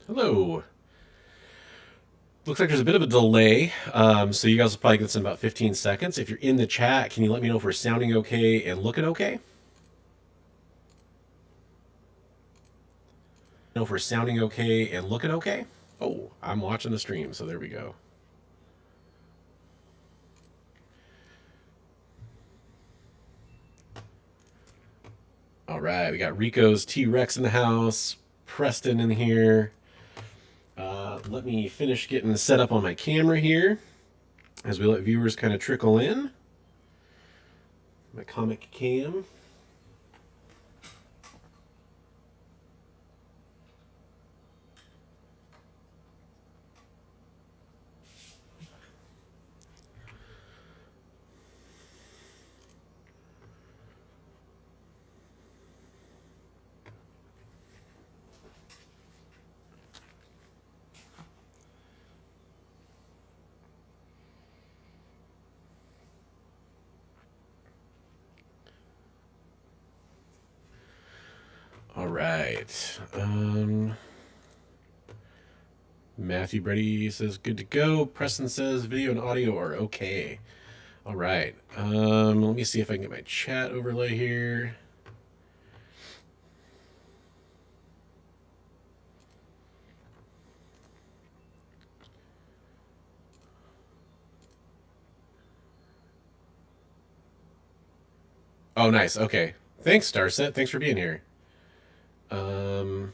Hello. Looks like there's a bit of a delay, so you guys will probably get this in about 15 seconds. If you're in the chat, can you let me know if we're sounding okay and looking okay? Know if we're sounding okay and looking okay? Oh, I'm watching the stream, so there we go. All right, we got Rico's T-Rex in the house, Preston in here. Let me finish getting set up on my camera here as we let viewers kind of trickle in. My comic cam. All right. Matthew Brady says good to go. Preston says video and audio are okay. All right. Let me see if I can get my chat overlay here. Oh, nice. Okay. Thanks, Starset. Thanks for being here. Um,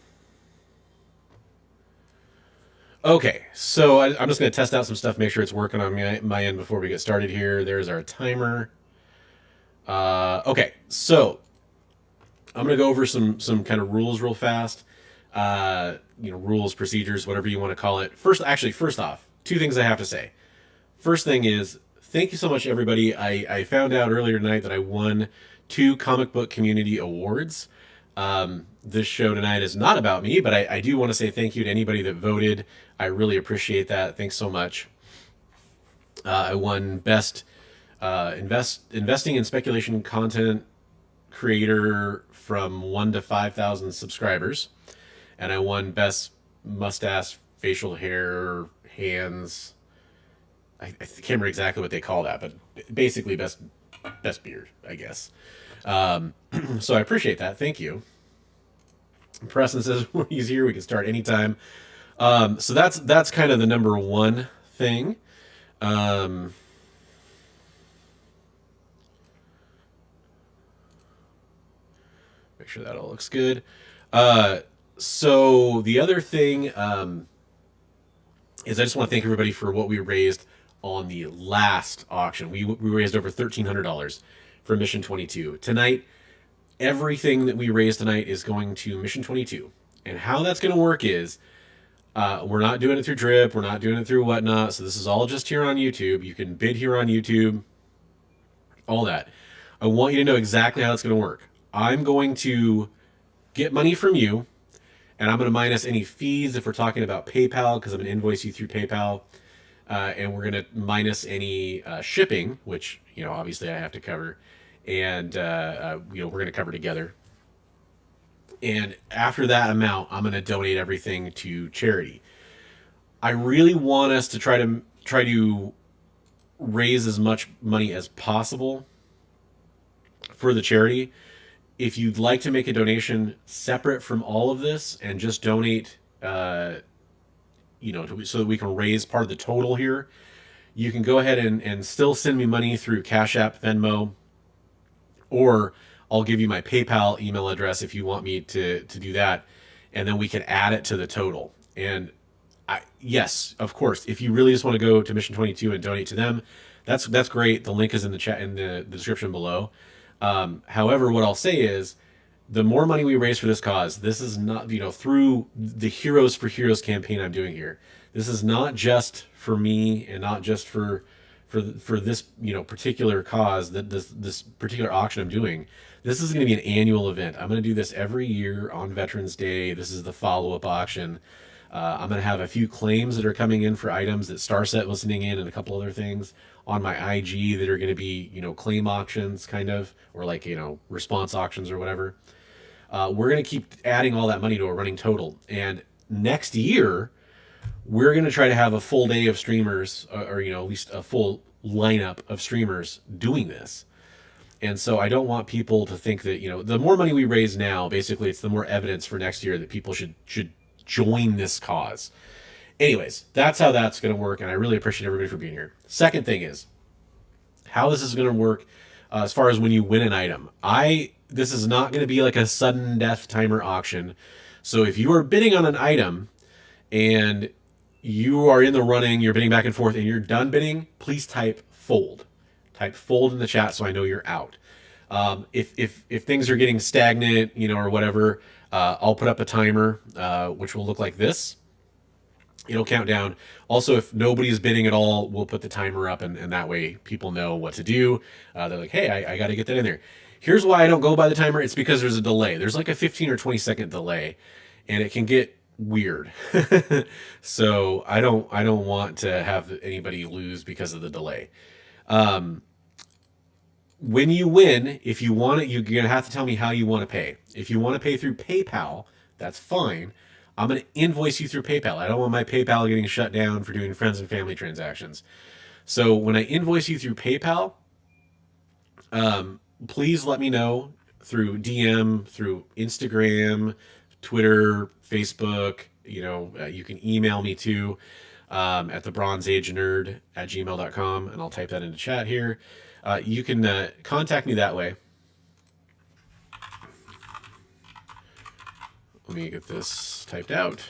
okay, so I'm just going to test out some stuff, make sure it's working on my end before we get started here. There's our timer. Okay, so I'm going to go over some kind of rules real fast. Rules, procedures, whatever you want to call it. First off, two things I have to say. First thing is, thank you so much, everybody. I found out earlier tonight that I won two comic book community awards. This show tonight is not about me, but I do want to say thank you to anybody that voted. I really appreciate that. Thanks so much. I won best investing in speculation content creator from 1 to 5,000 subscribers, and I won best mustache, facial hair, hands. I can't remember exactly what they call that, but basically best beard, I guess. So I appreciate that. Thank you. Preston says when he's here, we can start anytime. So that's kind of the number one thing. Um, make sure that all looks good. So the other thing is I just want to thank everybody for what we raised on the last auction. We raised over $1,300 for Mission 22. Tonight, everything that we raise tonight is going to Mission 22. And how that's going to work is we're not doing it through Drip. We're not doing it through whatnot. So this is all just here on YouTube. You can bid here on YouTube, all that. I want you to know exactly how it's going to work. I'm going to get money from you, and I'm going to minus any fees if we're talking about PayPal, because I'm going to invoice you through PayPal. And we're going to minus any shipping, which, obviously I have to cover. And, we're going to cover together. And after that amount, I'm going to donate everything to charity. I really want us to try to raise as much money as possible for the charity. If you'd like to make a donation separate from all of this and just donate, so that we can raise part of the total here, you can go ahead and still send me money through Cash App, Venmo, or I'll give you my PayPal email address if you want me to do that, and then we can add it to the total. And yes, of course, if you really just want to go to Mission 22 and donate to them, that's great. The link is in the chat in the description below. However, what I'll say is, the more money we raise for this cause, this is not, through the Heroes for Heroes campaign I'm doing here. This is not just for me and not just for this, particular cause, that this particular auction I'm doing. This is going to be an annual event. I'm going to do this every year on Veterans Day. This is the follow-up auction. I'm going to have a few claims that are coming in for items that Starset was sending in, and a couple other things on my IG that are going to be, claim auctions, kind of, or like, response auctions or whatever. We're going to keep adding all that money to a running total. And next year, we're going to try to have a full day of streamers, or you know, at least a full lineup of streamers doing this. And so I don't want people to think that, you know, the more money we raise now, basically it's the more evidence for next year that people should join this cause. Anyways, that's how that's going to work, and I really appreciate everybody for being here. Second thing is how this is going to work as far as when you win an item. This is not going to be like a sudden death timer auction. So if you are bidding on an item and you are in the running, you're bidding back and forth, and you're done bidding, please type fold. Type fold in the chat so I know you're out. If things are getting stagnant, you know, or whatever, I'll put up a timer, which will look like this. It'll count down. Also, if nobody's bidding at all, we'll put the timer up, and that way people know what to do. They're like, hey, I got to get that in there. Here's why I don't go by the timer. It's because there's a delay. There's like a 15 or 20-second delay, and it can get weird. So I don't want to have anybody lose because of the delay. When you win, if you want it, you're going to have to tell me how you want to pay. If you want to pay through PayPal, that's fine. I'm going to invoice you through PayPal. I don't want my PayPal getting shut down for doing friends and family transactions. So when I invoice you through PayPal, please let me know through DM, through Instagram, Twitter, Facebook. You know, you can email me too at thebronzeagenerd@gmail.com, and I'll type that into chat here. You can contact me that way. Let me get this typed out.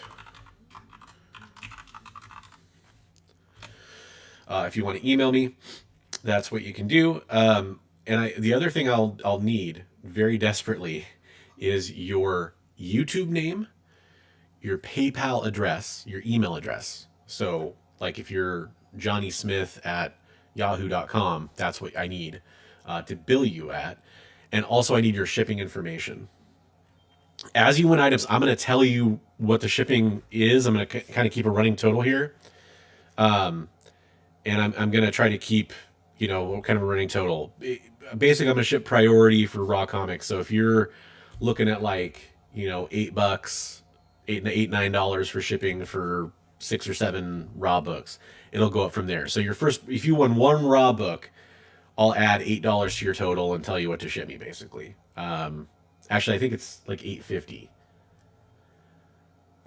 If you want to email me, that's what you can do. The other thing I'll need very desperately is your YouTube name, your PayPal address, your email address. So, like if you're Johnny Smith at yahoo.com, that's what I need to bill you at. And also I need your shipping information. As you win items, I'm going to tell you what the shipping is. I'm going to kind of keep a running total here. And I'm going to try to keep, you know, kind of a running total. Basically, I'm going to ship priority for raw comics. So if you're looking at like, you know, $8, $9 for shipping for 6 or 7 raw books, it'll go up from there. So if you won one raw book, I'll add $8 to your total and tell you what to ship me, basically. Actually, I think it's like $8.50.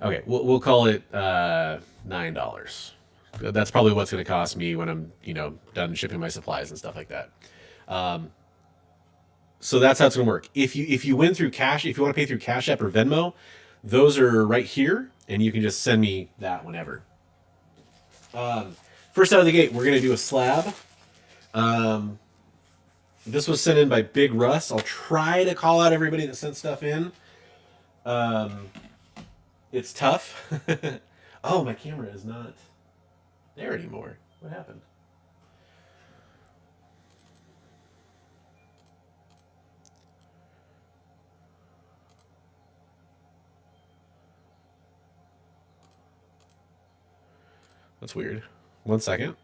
Okay, we'll call it $9. That's probably what's going to cost me when I'm, you know, done shipping my supplies and stuff like that. So that's how it's going to work. If you win through cash, if you want to pay through CashApp or Venmo, those are right here, and you can just send me that whenever. First out of the gate, we're going to do a slab. This was sent in by Big Russ. I'll try to call out everybody that sent stuff in. It's tough. Oh, my camera is not there anymore. What happened? That's weird. 1 second.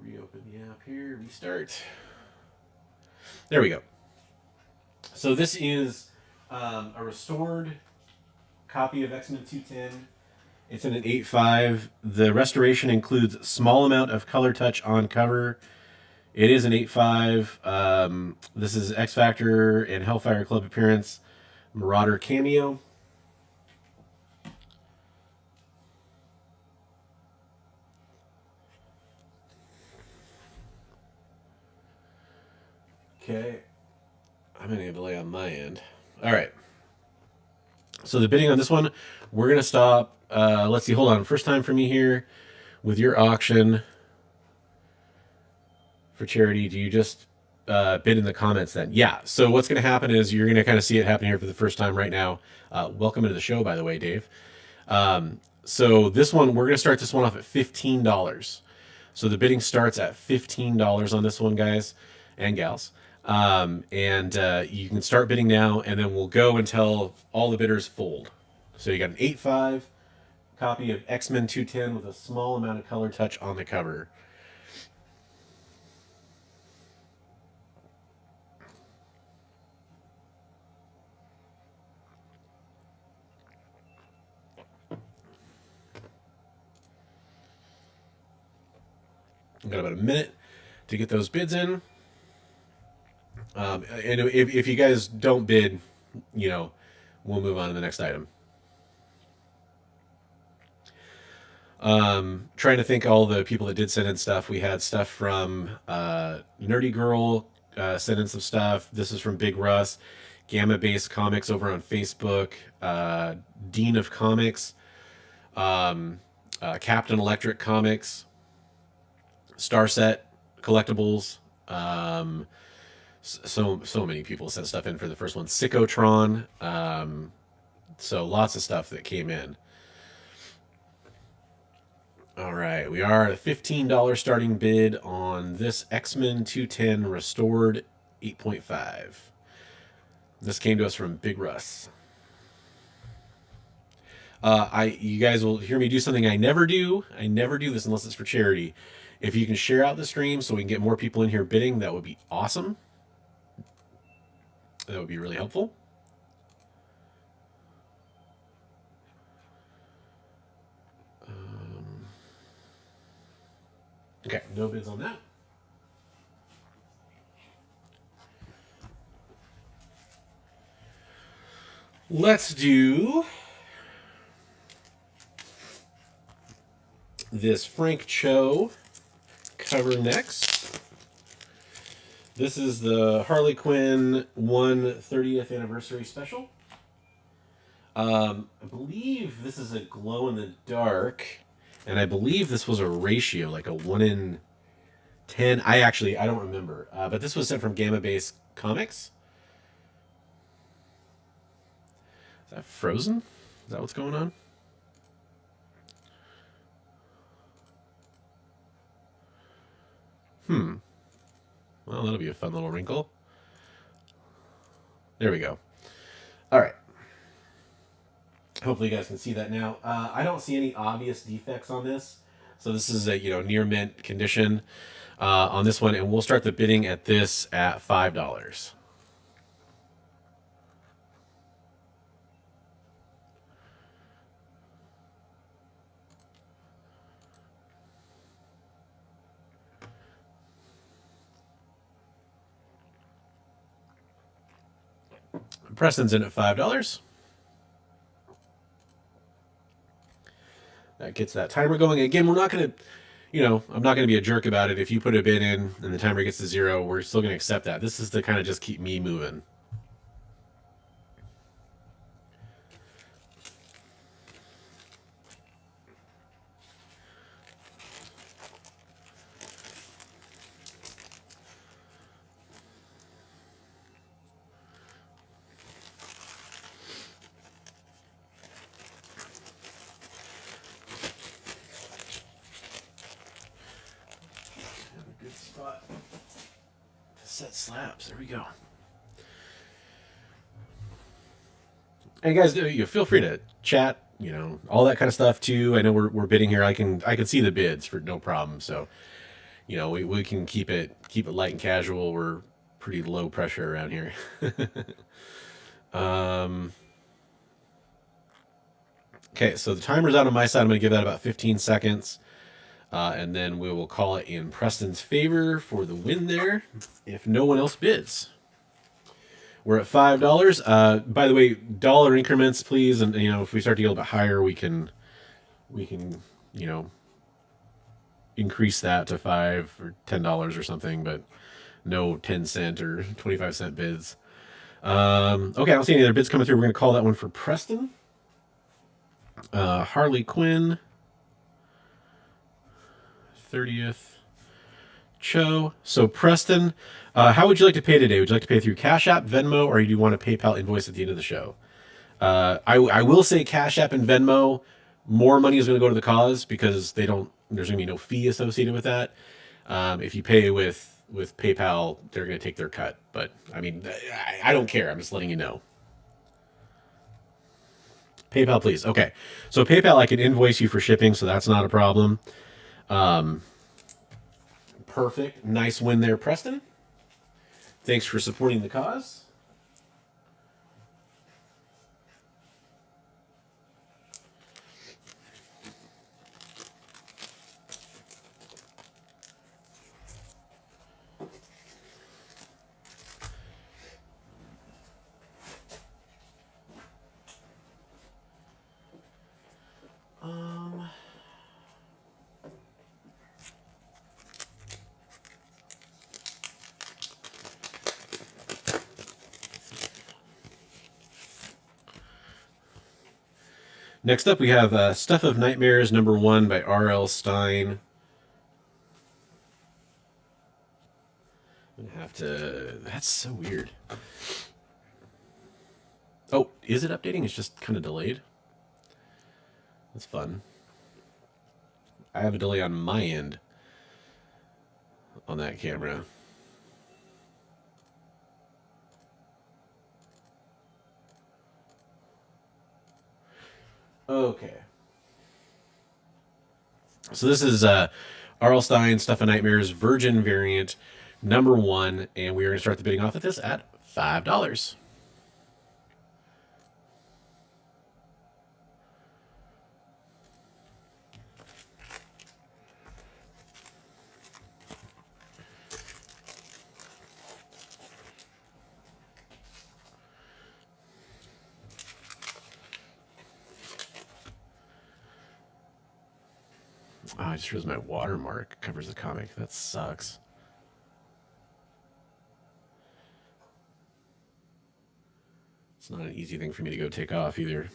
Reopen the app here. Restart. There we go. So this is a restored copy of X-Men 210. It's in an 8.5. The restoration includes a small amount of color touch on cover. It is an 8.5. This is X Factor and Hellfire Club appearance. Marauder cameo. Okay. I'm in a delay on my end. All right. So the bidding on this one, we're going to stop. Let's see. Hold on. First time for me here with your auction for charity. Do you just bid in the comments then? Yeah. So what's going to happen is you're going to kind of see it happen here for the first time right now. Welcome into the show, by the way, Dave. So this one, we're going to start this one off at $15. So the bidding starts at $15 on this one, guys and gals. You can start bidding now, and then we'll go until all the bidders fold. So you got an 8.5 copy of X-Men 210 with a small amount of color touch on the cover. We've got about a minute to get those bids in. And if you guys don't bid, we'll move on to the next item. Trying to think all the people that did send in stuff. We had stuff from Nerdy Girl sent in some stuff. This is from Big Russ, Gamma Base Comics over on Facebook, Dean of Comics, Captain Electric Comics, Starset Collectibles. So many people sent stuff in for the first one. Sychotron. So lots of stuff that came in. All right, we are at a $15 starting bid on this X-Men 210 Restored 8.5. This came to us from Big Russ. You guys will hear me do something I never do. I never do this unless it's for charity. If you can share out the stream so we can get more people in here bidding, that would be awesome. That would be really helpful. Okay, no bids on that. Let's do this Frank Cho cover next. This is the Harley Quinn 130th anniversary special. I believe this is a glow in the dark, and I believe this was a ratio, like a 1 in 10. I don't remember, but this was sent from Gamma Base Comics. Is that frozen? Is that what's going on? Well, that'll be a fun little wrinkle. There we go. All right. Hopefully you guys can see that now. I don't see any obvious defects on this. So this is a near mint condition on this one, and we'll start the bidding at this at $5. Preston's in at $5. That gets that timer going. Again, we're not going to, I'm not going to be a jerk about it. If you put a bid in and the timer gets to 0, we're still going to accept that. This is to kind of just keep me moving. Spot to set slabs. There we go. And guys, you feel free to chat, all that kind of stuff too. I know we're bidding here. I can see the bids for no problem. So, we can keep it light and casual. We're pretty low pressure around here. Okay, so the timer's out on my side. I'm going to give that about 15 seconds. And then we will call it in Preston's favor for the win there, if no one else bids. We're at $5. By the way, dollar increments, please. And if we start to get a little bit higher, we can increase that to $5 or $10 or something. But no 10-cent or 25-cent bids. Okay, I don't see any other bids coming through. We're going to call that one for Preston. Harley Quinn 30th Cho. So Preston, how would you like to pay today? Would you like to pay through Cash App, Venmo, or do you want a PayPal invoice at the end of the show? I will say Cash App and Venmo, more money is going to go to the cause because there's going to be no fee associated with that. If you pay with PayPal, they're going to take their cut. But I mean, I don't care. I'm just letting you know. PayPal, please. Okay. So PayPal, I can invoice you for shipping, so that's not a problem. Um, Perfect. Nice win there, Preston. Thanks for supporting the cause. Um, Next up, we have Stuff of Nightmares #1 by R.L. Stine. I'm gonna have to. That's so weird. Oh, is it updating? It's just kind of delayed. That's fun. I have a delay on my end on that camera. Okay. So this is R.L. Stine, Stuff of Nightmares, Virgin variant, #1, and we are going to start the bidding off at this at $5. Oh, I just realized my watermark covers the comic. That sucks. It's not an easy thing for me to go take off either.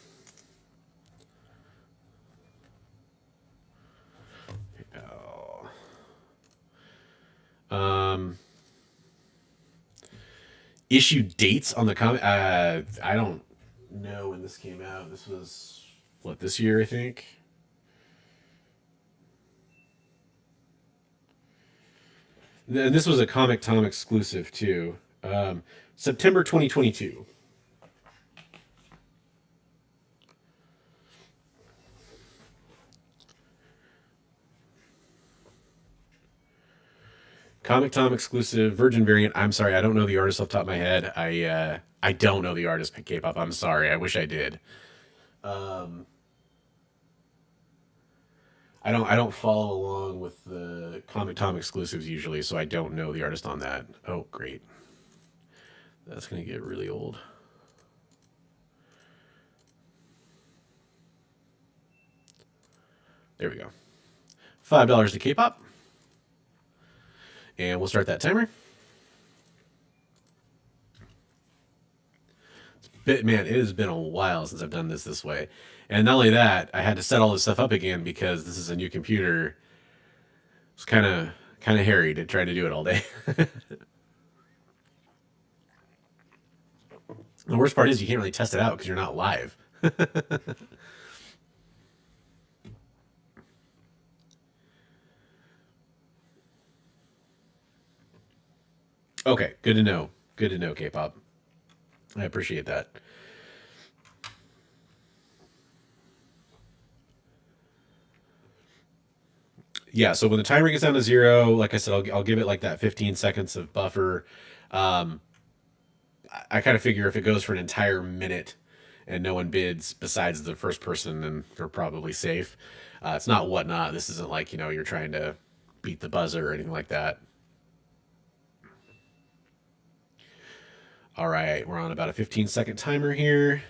Issue dates on the comic. I don't know when this came out. This was what, this year, I think. And this was a Comic Tom exclusive too. September 2022. Comic Tom exclusive, Virgin variant. I'm sorry, I don't know the artist off the top of my head. I don't know the artist K-pop. I'm sorry. I wish I did. Um, I don't follow along with the Comic Tom exclusives usually, so I don't know the artist on that. Oh, great. That's gonna get really old. There we go. $5 to K-pop, and we'll start that timer. Man, it has been a while since I've done this way. And not only that, I had to set all this stuff up again because this is a new computer. It's kind of hairy to try to do it all day. The worst part is you can't really test it out because you're not live. Okay, good to know. Good to know, K-pop. I appreciate that. Yeah, so when the timer gets down to 0, like I said, I'll give it like that 15 seconds of buffer. Um, I kind of figure if it goes for an entire minute and no one bids besides the first person, then they're probably safe. It's not Whatnot. This isn't like, you're trying to beat the buzzer or anything like that. All right, we're on about a 15-second timer here.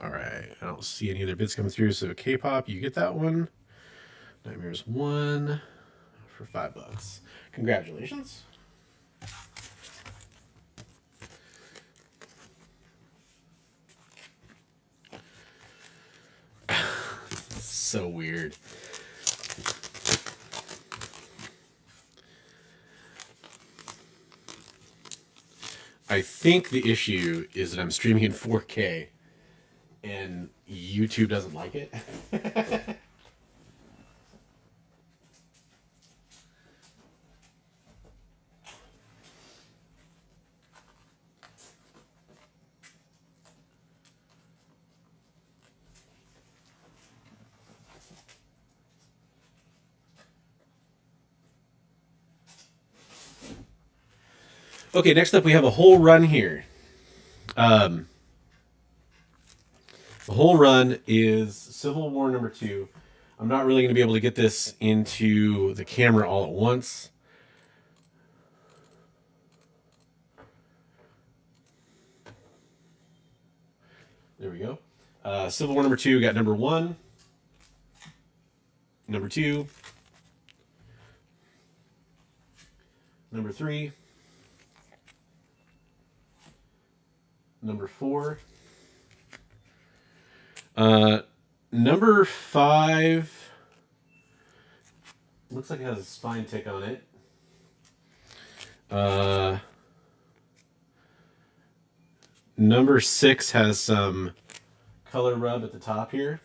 All right, I don't see any other bids coming through, so K-pop, you get that one. Nightmares 1 for $5. Congratulations. So weird. I think the issue is that I'm streaming in 4K and YouTube doesn't like it. Okay, next up we have a whole run here. The whole run is Civil War #2. I'm not really going to be able to get this into the camera all at once. There we go. Civil War #2, got #1, #2, #3, #4. #5 looks like it has a spine tick on it. #6 has some color rub at the top here.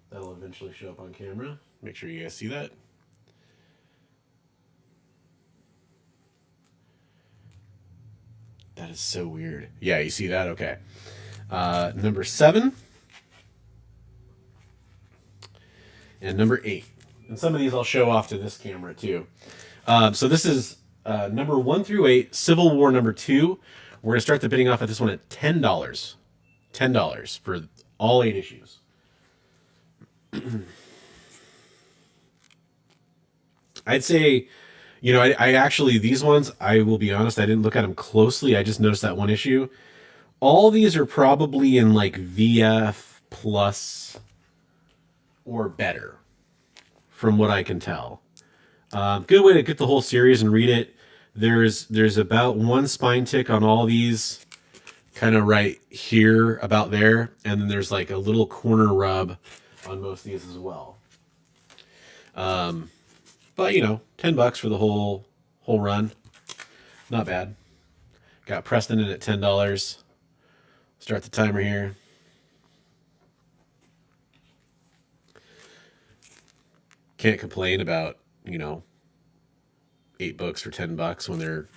That'll eventually show up on camera. Make sure you guys see that. That is so weird. Yeah, you see that? Okay. #7 and #8. And some of these I'll show off to this camera too. So this is #1 through 8, Civil War #2. We're going to start the bidding off at this one at $10. $10 for all 8 issues. I'd say, I actually, these ones, I will be honest, I didn't look at them closely. I just noticed that one issue. All these are probably in like VF plus or better, from what I can tell. Good way to get the whole series and read it. There's about one spine tick on all these, kind of right here, about there, and then there's like a little corner rub on most of these as well. But $10 for the whole run, not bad. Got Preston in at $10. Start the timer here. Can't complain about 8 books for $10 when they're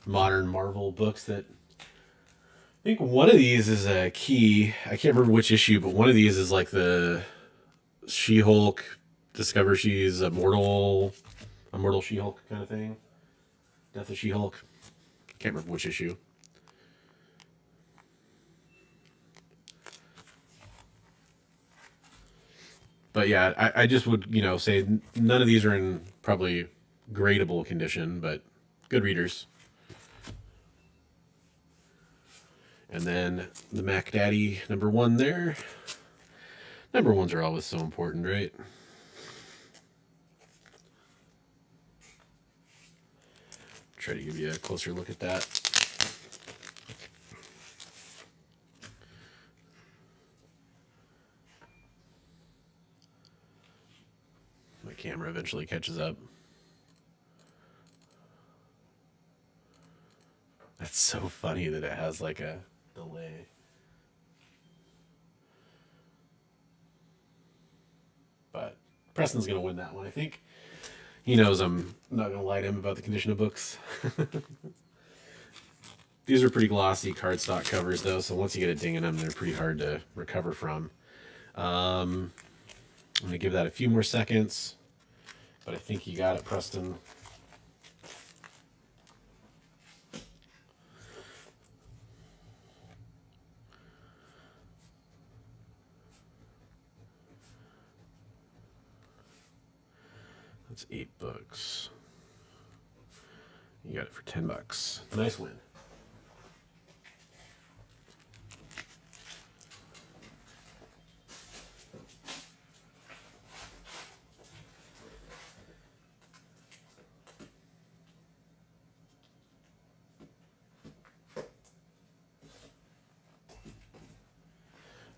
modern Marvel books. That I think one of these is a key. I can't remember which issue, but one of these is like the She-Hulk discovers she's a mortal She-Hulk kind of thing. Death of She-Hulk. Can't remember which issue. But yeah, I just would, say none of these are in probably gradable condition, but good readers. And then the Mac Daddy #1 there. #1s are always so important, right? Try to give you a closer look at that. My camera eventually catches up. That's so funny that it has like a delay. But Preston's going to win that one, I think. He knows I'm not going to lie to him about the condition of books. These are pretty glossy cardstock covers, though, so once you get a ding in them, they're pretty hard to recover from. I'm going to give that a few more seconds, but I think you got it, Preston. That's 8 books. You got it for $10. Nice win.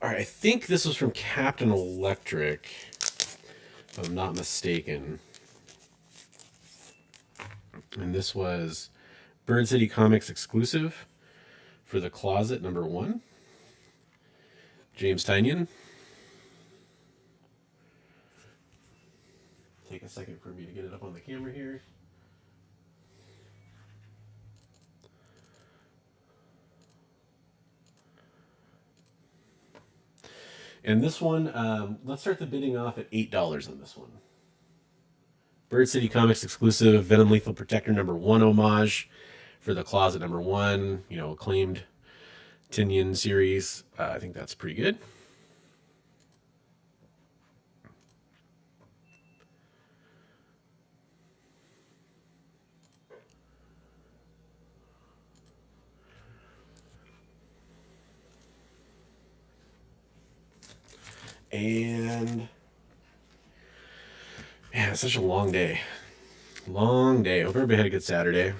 All right, I think this was from Captain Electric, if I'm not mistaken. And this was Bird City Comics exclusive for the closet #1. James Tynion. Take a second for me to get it up on the camera here. And this one, let's start the bidding off at $8 on this one. Bird City Comics exclusive Venom Lethal Protector #1 homage for the closet #1. You know, acclaimed Tinian series. I think that's pretty good. And man, it's such a long day. Long day. Hope everybody had a good Saturday.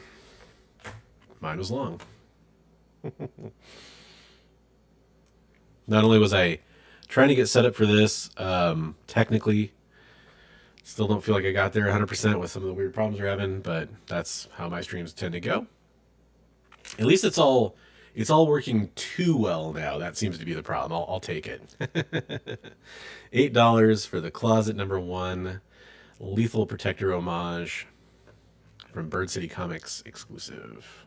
Mine was long. Not only was I trying to get set up for this, technically, still don't feel like I got there 100% with some of the weird problems we're having, but that's how my streams tend to go. At least it's all working too well now. That seems to be the problem. I'll take it. $8 for the closet #1 Lethal Protector homage from Bird City Comics exclusive.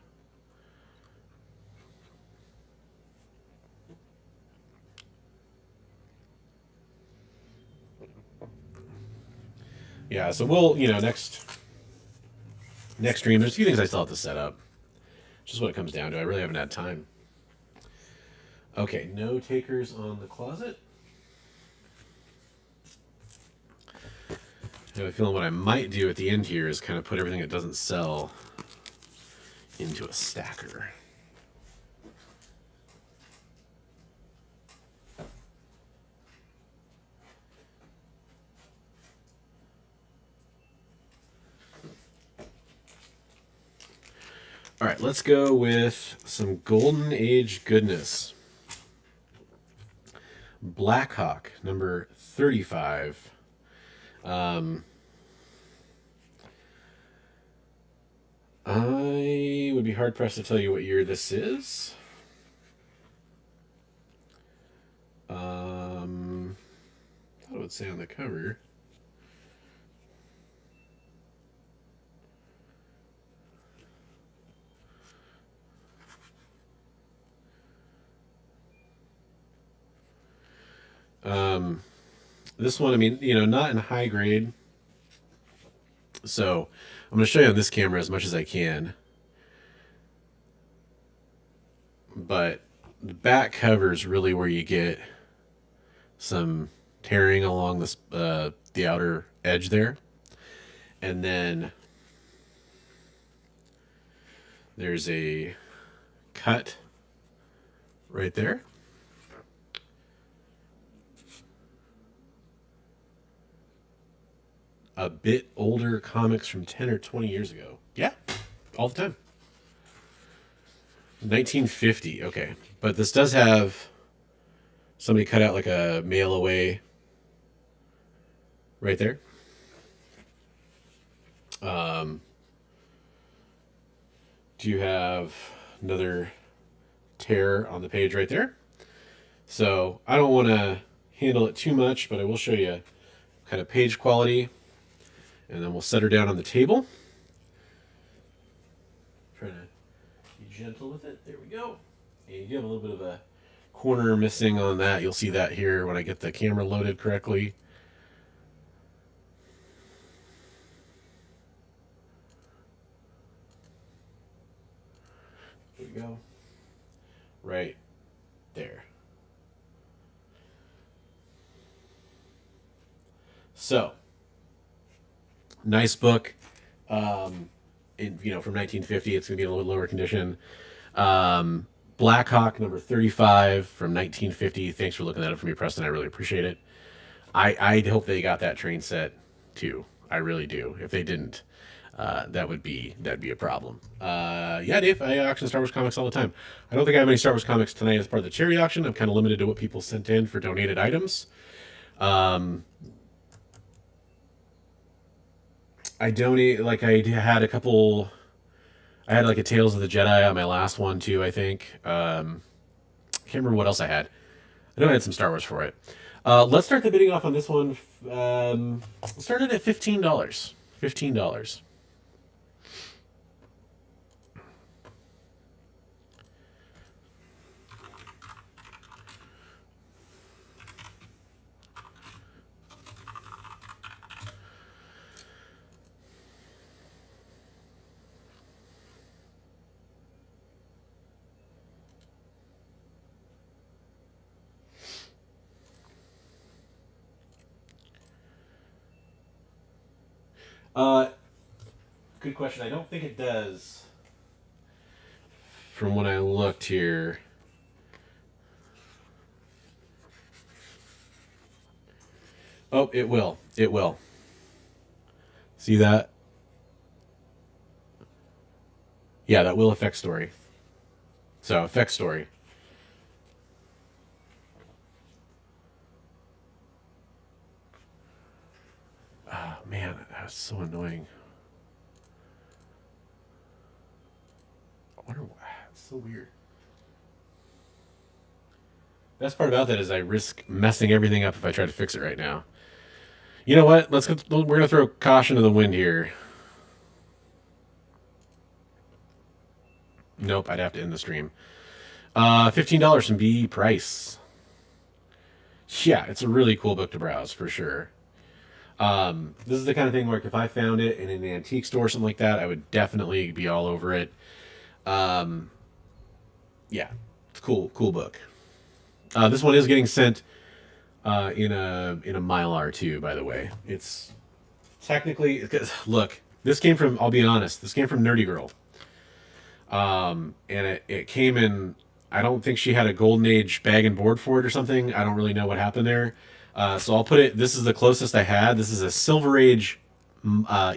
Yeah, so we'll, next stream, there's a few things I still have to set up. Just what it comes down to. I really haven't had time. Okay, no takers on the closet. I have a feeling what I might do at the end here is kind of put everything that doesn't sell into a stacker. All right, let's go with some Golden Age goodness. Blackhawk, #35. I would be hard pressed to tell you what year this is. I thought it would say on the cover. This one, I mean, not in high grade. So I'm going to show you on this camera as much as I can. But the back cover is really where you get some tearing along this the outer edge there. And then there's a cut right there. A bit older comics from 10 or 20 years ago. Yeah, all the time. 1950, okay. But this does have somebody cut out like a mail away right there. Do you have another tear on the page right there? So I don't want to handle it too much, but I will show you kind of page quality. And then we'll set her down on the table. Trying to be gentle with it. There we go. And you have a little bit of a corner missing on that. You'll see that here when I get the camera loaded correctly. There we go. Right there. So, nice book. From 1950, it's going to be in a little lower condition. Blackhawk #35 from 1950. Thanks for looking at it for me, Preston. I really appreciate it. I hope they got that train set too. I really do. If they didn't, that'd be a problem. Yeah, Dave, I auction Star Wars comics all the time. I don't think I have any Star Wars comics tonight as part of the charity auction. I'm kind of limited to what people sent in for donated items. I donate, like I had a couple I had like a Tales of the Jedi on my last one too. I think. I can't remember what else I had. I know I had some Star Wars for it. Let's start the bidding off on this one. Started at $15. $15. Uh, Good question. I don't think it does. From when I looked here. Oh, it will. It will. See that? Yeah, that will affect story. So, affect story. Oh, man, that was so annoying. I wonder why. It's so weird. Best part about that is I risk messing everything up if I try to fix it right now. You know what? We're gonna throw caution to the wind here. Nope, I'd have to end the stream. $15 from B Price. Yeah, it's a really cool book to browse for sure. This is the kind of thing where if I found it in an antique store or something like that, I would definitely be all over it. Um, yeah, it's cool, cool book. This one is getting sent in a Mylar too. By the way, it's technically look. This came from. I'll be honest. This came from Nerdy Girl. And it came in. I don't think she had a Golden Age bag and board for it or something. I don't really know what happened there. So I'll put it. This is the closest I had. This is a Silver Age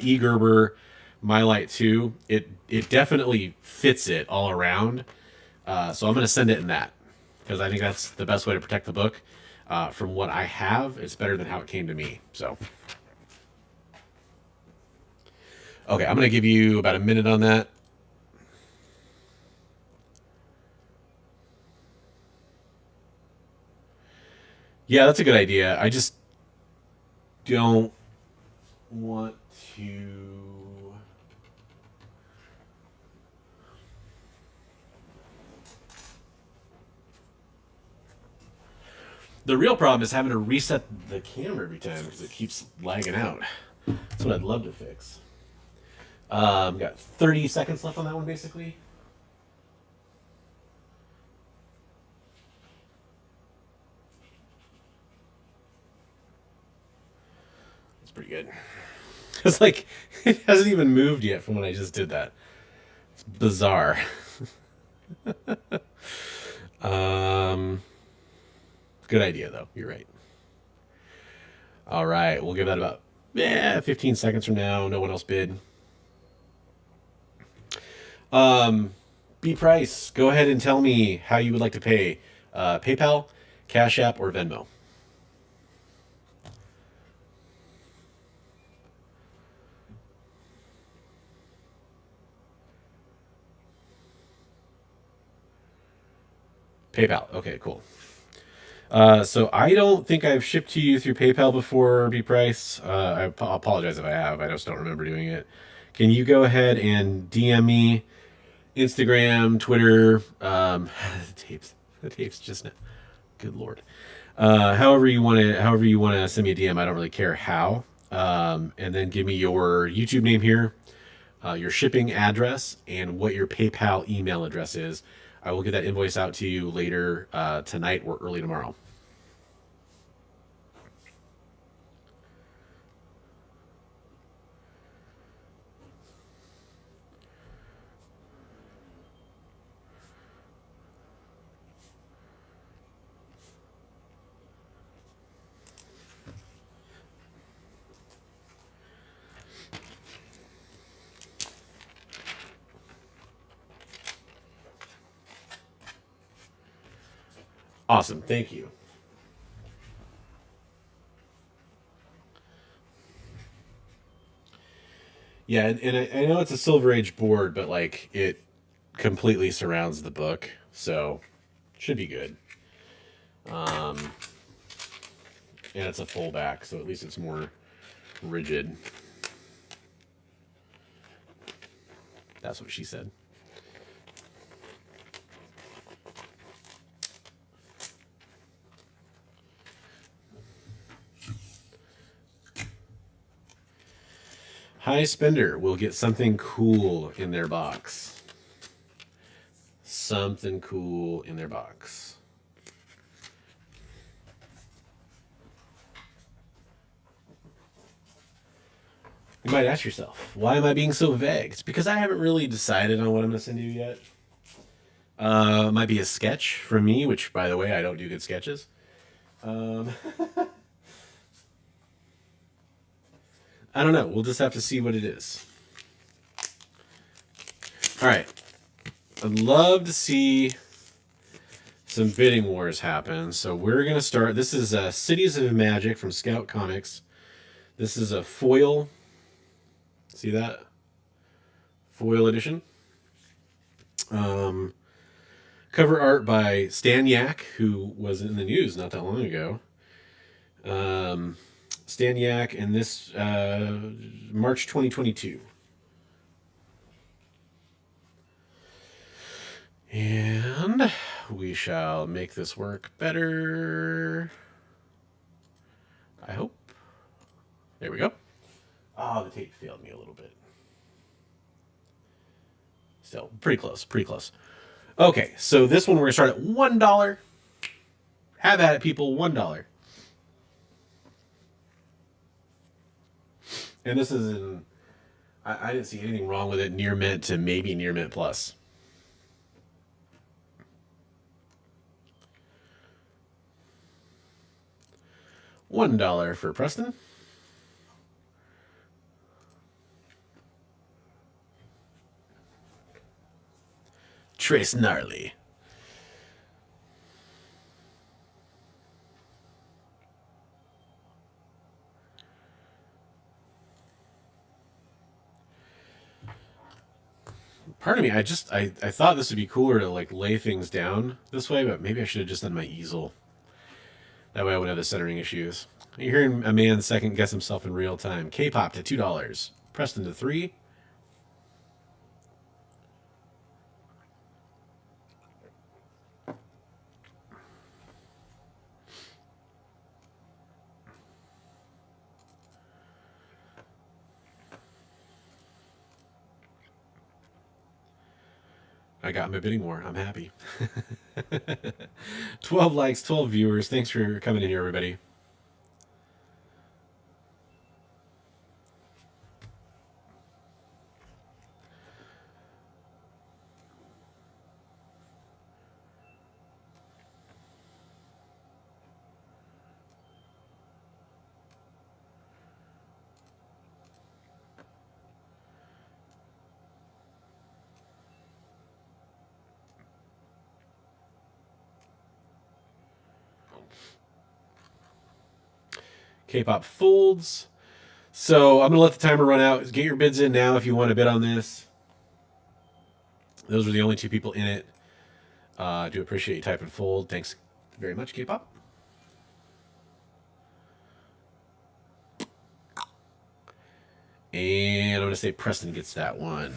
E Gerber Mylite 2. It definitely fits it all around. So I'm going to send it in that because I think that's the best way to protect the book. From what I have, it's better than how it came to me. So okay, I'm going to give you about a minute on that. Yeah, that's a good idea. I just don't want to. The real problem is having to reset the camera every time because it keeps lagging out. That's what I'd love to fix. Got 30 seconds left on that one, basically. It's pretty good. It's like it hasn't even moved yet from when I just did that. It's bizarre. um, Good idea though. You're right. All right, we'll give that about 15 seconds from now. No one else bid. Um, B Price, go ahead and tell me how you would like to pay. PayPal, Cash App, or Venmo. PayPal. Okay, cool. So I don't think I've shipped to you through PayPal before, B Price. I apologize if I have. I just don't remember doing it. Can you go ahead and DM me Instagram, Twitter, the tapes just now. Good lord. However you want to send me a DM. I don't really care how. And then give me your YouTube name here, your shipping address, and what your PayPal email address is. I will get that invoice out to you later tonight or early tomorrow. Awesome. Thank you. Yeah, and I know it's a Silver Age board, but like it completely surrounds the book, so should be good. Um, and it's a full back, so at least it's more rigid. That's what she said. High spender will get something cool in their box. Something cool in their box. You might ask yourself, why am I being so vague? It's because I haven't really decided on what I'm going to send you yet. It might be a sketch from me, which, by the way, I don't do good sketches. I don't know. We'll just have to see what it is. All right. I'd love to see some bidding wars happen. So we're going to start. This is Cities of Magic from Scout Comics. This is a foil. See that? Foil edition. Cover art by Stan Yak, who was in the news not that long ago. Stan Yak, and this March 2022. And we shall make this work better. I hope. There we go. Oh, the tape failed me a little bit. Still, pretty close, pretty close. Okay, so this one we're going to start at $1. Have at it, people, $1. And this is in, I didn't see anything wrong with it, near mint to maybe near mint plus. $1 for Preston. Trace Gnarly. Part of me, I thought this would be cooler to like lay things down this way, but maybe I should have just done my easel. That way I wouldn't have the centering issues. You're hearing a man second guess himself in real time. K-pop to $2. Preston to $3. I got my bidding war. I'm happy. 12 likes, 12 viewers. Thanks for coming in here, everybody. K-pop folds. So I'm going to let the timer run out. Get your bids in now if you want to bid on this. Those were the only two people in it. I do appreciate you typing fold. Thanks very much, K-pop. And I'm going to say Preston gets that one.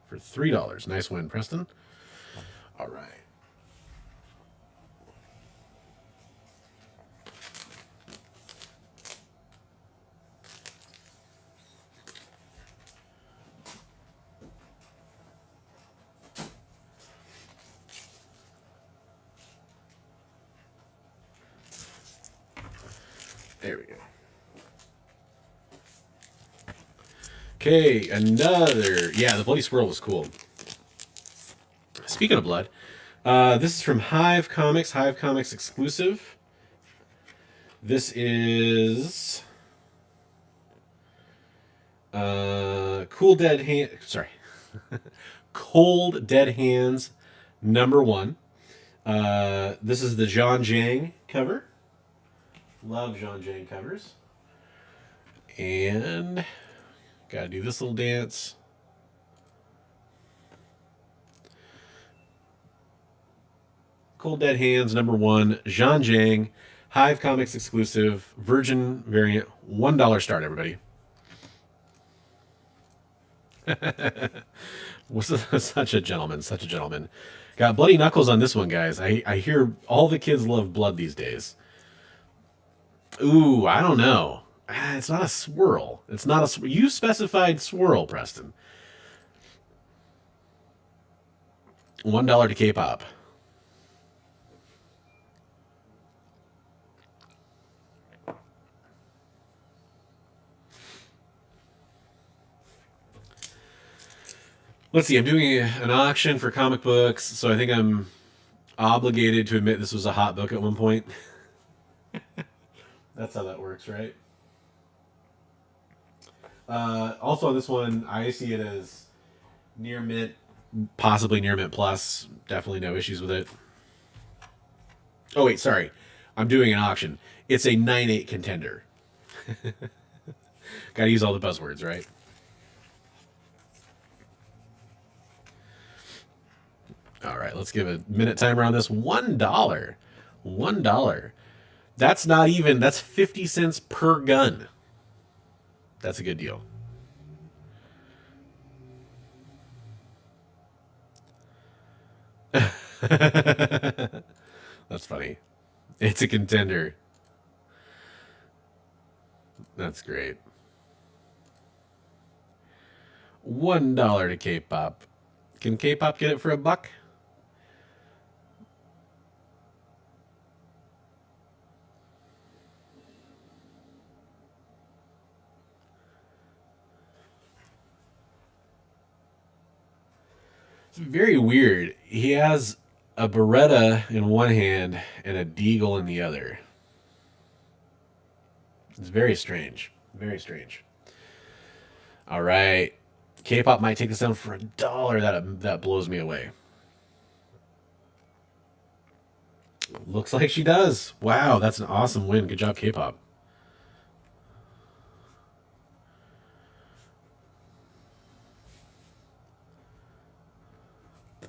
For $3. Nice win, Preston. All right. There we go. Okay, another. Yeah, the Bloody Squirrel was cool. Speaking of blood, this is from Hive Comics exclusive. This is Cold Dead Hands number 1. This is the John Jang cover. Love John Jang covers. And gotta do this little dance. Cold Dead Hands #1, Jean Jang, Hive Comics exclusive, Virgin variant, $1 start, everybody. Such a gentleman, such a gentleman. Got bloody knuckles on this one, guys. I hear all the kids love blood these days. Ooh, I don't know. It's not a swirl. It's not a. You specified swirl, Preston. $1 to K-pop. Let's see. I'm doing an auction for comic books, so I think I'm obligated to admit this was a hot book at one point. That's how that works, right? Also on this one, I see it as near mint, possibly near mint plus. Definitely no issues with it. Oh wait, sorry. I'm doing an auction. It's a 9/8 contender. Got to use all the buzzwords, right? All right, let's give a minute timer on this. $1. $1. That's not even, that's 50 cents per gun. That's a good deal. That's funny. It's a contender. That's great. $1 to K-pop. Can K-pop get it for $1? It's very weird. He has a Beretta in one hand and a Deagle in the other. It's very strange. Very strange. All right. K-pop might take this down for $1. That blows me away. Looks like she does. Wow, that's an awesome win. Good job, K-pop.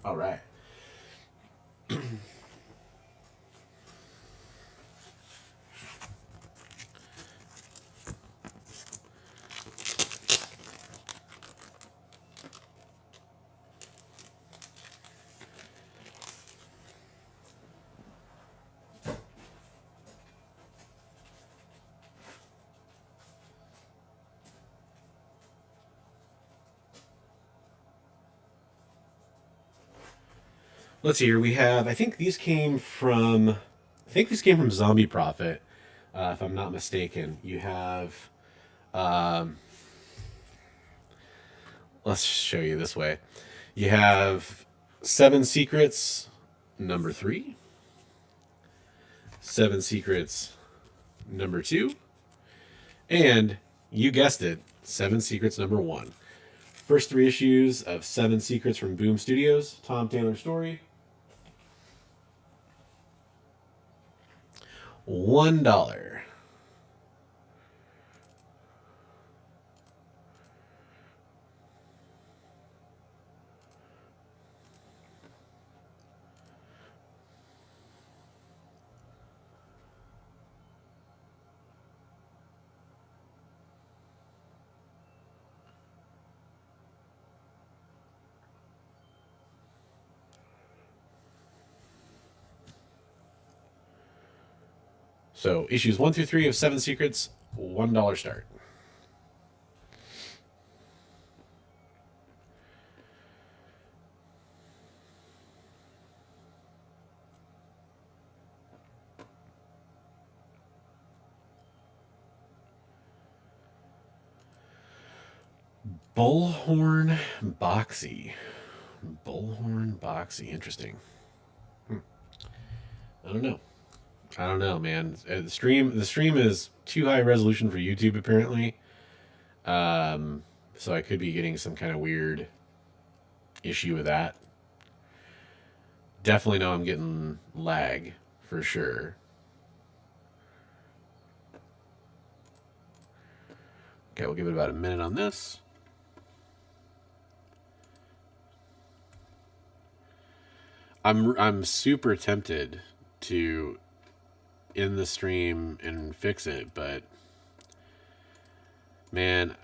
All right. Let's see here. We have. I think these came from Zombie Prophet, if I'm not mistaken. You have. Um, let's show you this way. You have Seven Secrets #3, Seven Secrets #2, and you guessed it, Seven Secrets #1. First 3 issues of Seven Secrets from Boom Studios, Tom Taylor story. $1. So issues 1 through 3 of Seven Secrets, $1 start. Bullhorn Boxy. Bullhorn Boxy. Interesting. I don't know. I don't know, man. The stream is too high resolution for YouTube apparently. So I could be getting some kind of weird issue with that. definitely know I'm getting lag for sure. Okay, we'll give it about a minute on this. I'm super tempted to end the stream and fix it, but man,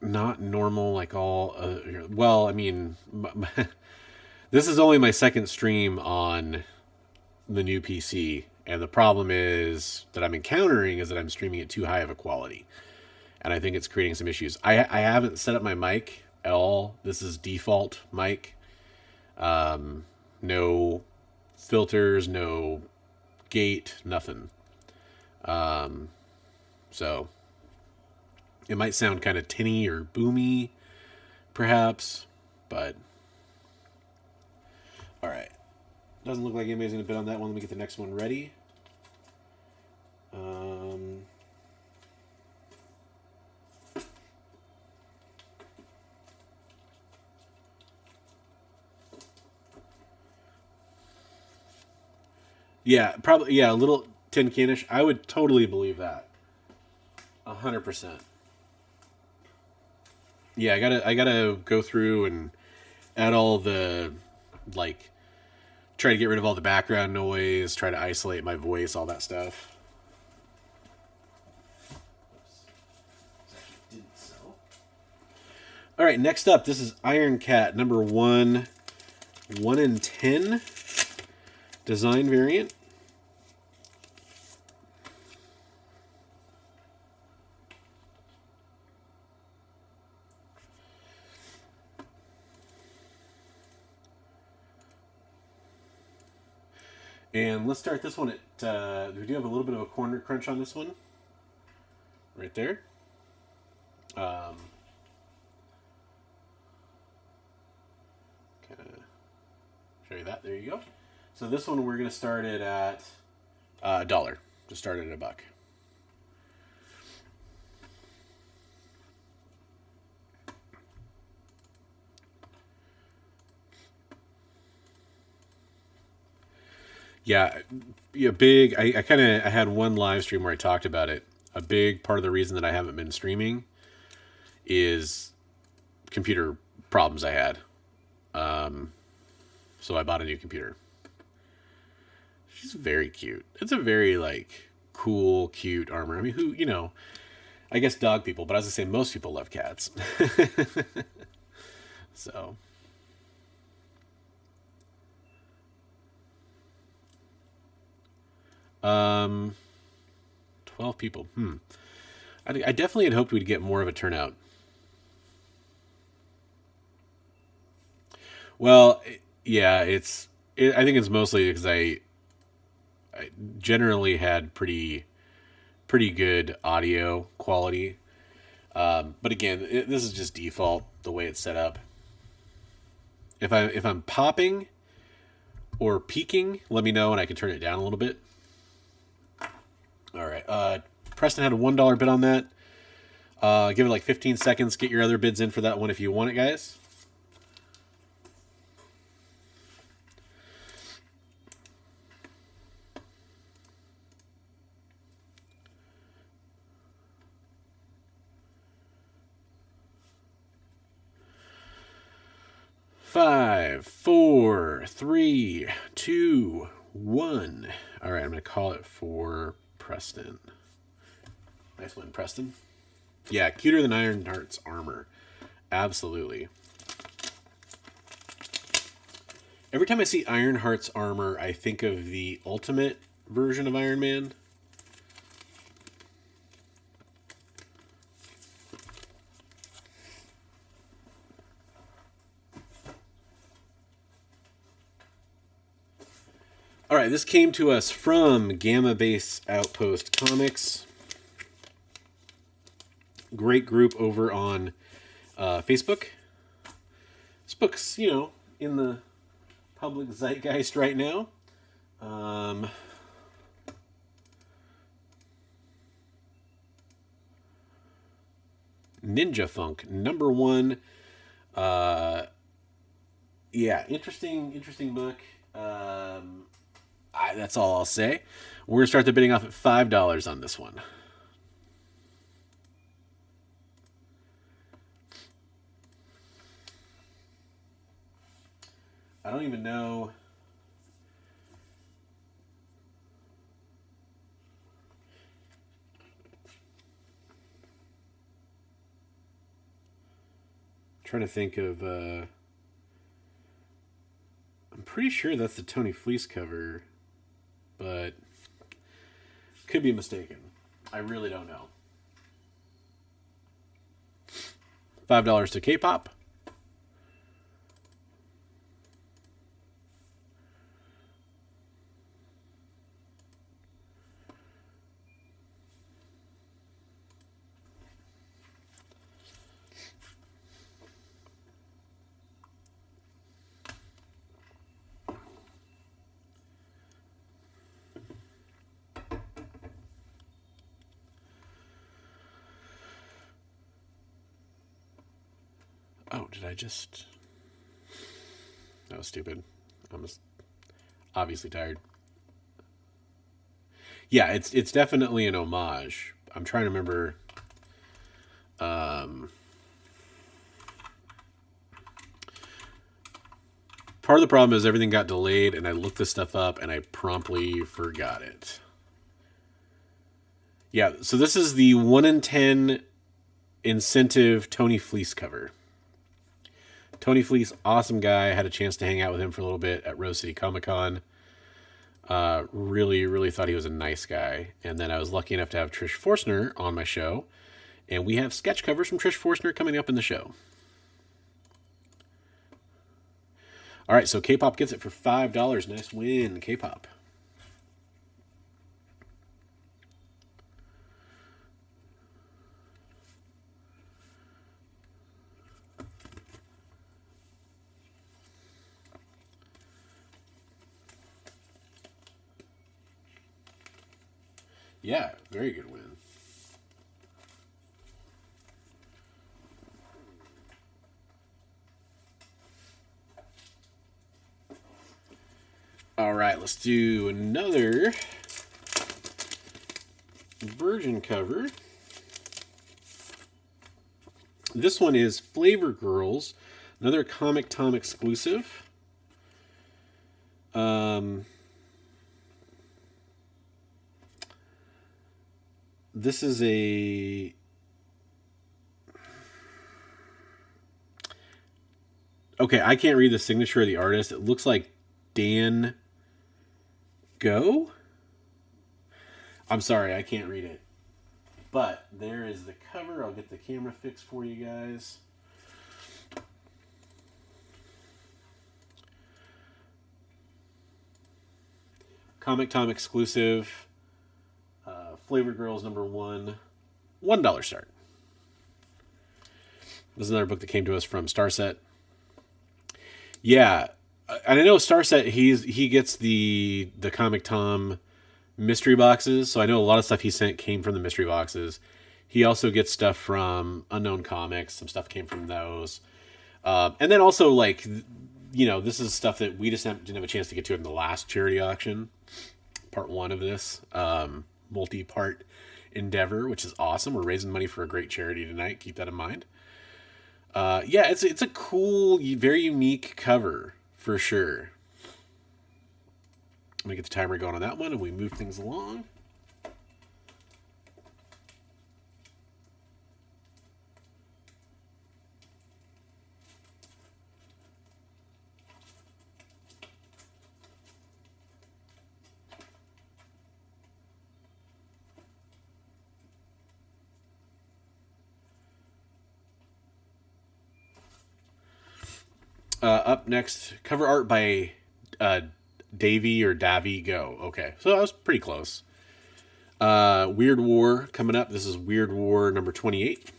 not normal like all. Well, I mean, this is only my second stream on the new PC, and the problem is that I'm encountering is that I'm streaming at too high of a quality, and I think it's creating some issues. I haven't set up my mic at all. This is default mic. No filters, no gate, nothing. So it might sound kind of tinny or boomy, perhaps, but all right. Doesn't look like anybody's going to bid on that one. Let me get the next one ready. Yeah, probably. Yeah, a little tin canish. I would totally believe that. 100%. Yeah, I gotta go through and add all the like try to get rid of all the background noise, try to isolate my voice, all that stuff. All right, next up, this is Iron Cat number 1 in 10 design variant. And let's start this one at, we do have a little bit of a corner crunch on this one. Right there. Kind of show you that. There you go. So this one we're going to start it at $1. Just start it at $1. Yeah, big. I had one live stream where I talked about it. A big part of the reason that I haven't been streaming is computer problems I had. So I bought a new computer. She's very cute. It's a very like cool, cute armor. I mean, who I guess dog people, but as I say, most people love cats. So. 12 people. I definitely had hoped we'd get more of a turnout. Well, yeah, I think it's mostly because I generally had pretty good audio quality. But again, this is just default the way it's set up. If I'm popping or peaking, let me know and I can turn it down a little bit. All right. Preston had a $1 bid on that. Give it like 15 seconds. Get your other bids in for that one if you want it, guys. Five, four, three, two, one. All right, I'm going to call it for Preston. Nice one, Preston. Yeah, cuter than Ironheart's armor. Absolutely. Every time I see Ironheart's armor, I think of the ultimate version of Iron Man. All right, this came to us from Gamma Base Outpost Comics. Great group over on Facebook. This book's, in the public zeitgeist right now. Ninja Funk, number 1, Uh, yeah, interesting book. That's all I'll say. We're gonna start the bidding off at $5 on this one. I don't even know. I'm trying to think of. I'm pretty sure that's the Tony Fleece cover, but could be mistaken. I really don't know. $5 to K-pop. Oh, did I just? That was stupid. I'm just obviously tired. Yeah, it's definitely an homage. I'm trying to remember. Um, Part of the problem is everything got delayed, and I looked this stuff up, and I promptly forgot it. Yeah, so this is the 1 in 10 incentive Tony Fleece cover. Tony Fleece, awesome guy. I had a chance to hang out with him for a little bit at Rose City Comic Con. Really thought he was a nice guy. And then I was lucky enough to have Trish Forstner on my show. And we have sketch covers from Trish Forstner coming up in the show. All right, so K-pop gets it for $5. Nice win, K-pop. Yeah, very good win. All right, let's do another Virgin cover. This one is Flavor Girls, another Comic Tom exclusive. This is a. Okay, I can't read the signature of the artist. It looks like Dan Go? I'm sorry, I can't read it. But there is the cover. I'll get the camera fixed for you guys. Comic Tom exclusive. Flavor Girls #1. $1 start. This is another book that came to us from Starset. Yeah, and I know Starset. He gets the Comic Tom mystery boxes, so I know a lot of stuff he sent came from the mystery boxes. He also gets stuff from Unknown Comics. Some stuff came from those, and then also like this is stuff that we just didn't have a chance to get to in the last charity auction, part 1 of this multi-part endeavor, which is awesome. We're raising money for a great charity tonight. Keep that in mind. Yeah, it's a cool, very unique cover for sure. I'm gonna get the timer going on that one, and we move things along. Up next, cover art by Davy or Davy Go. Okay, so that was pretty close. Weird War coming up. This is Weird War #28.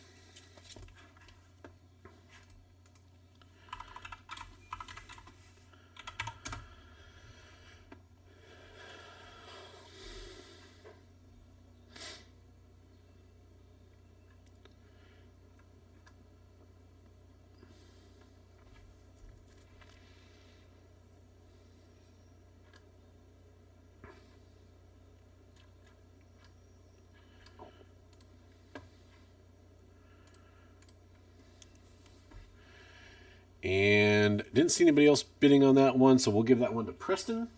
And didn't see anybody else bidding on that one, so we'll give that one to Preston.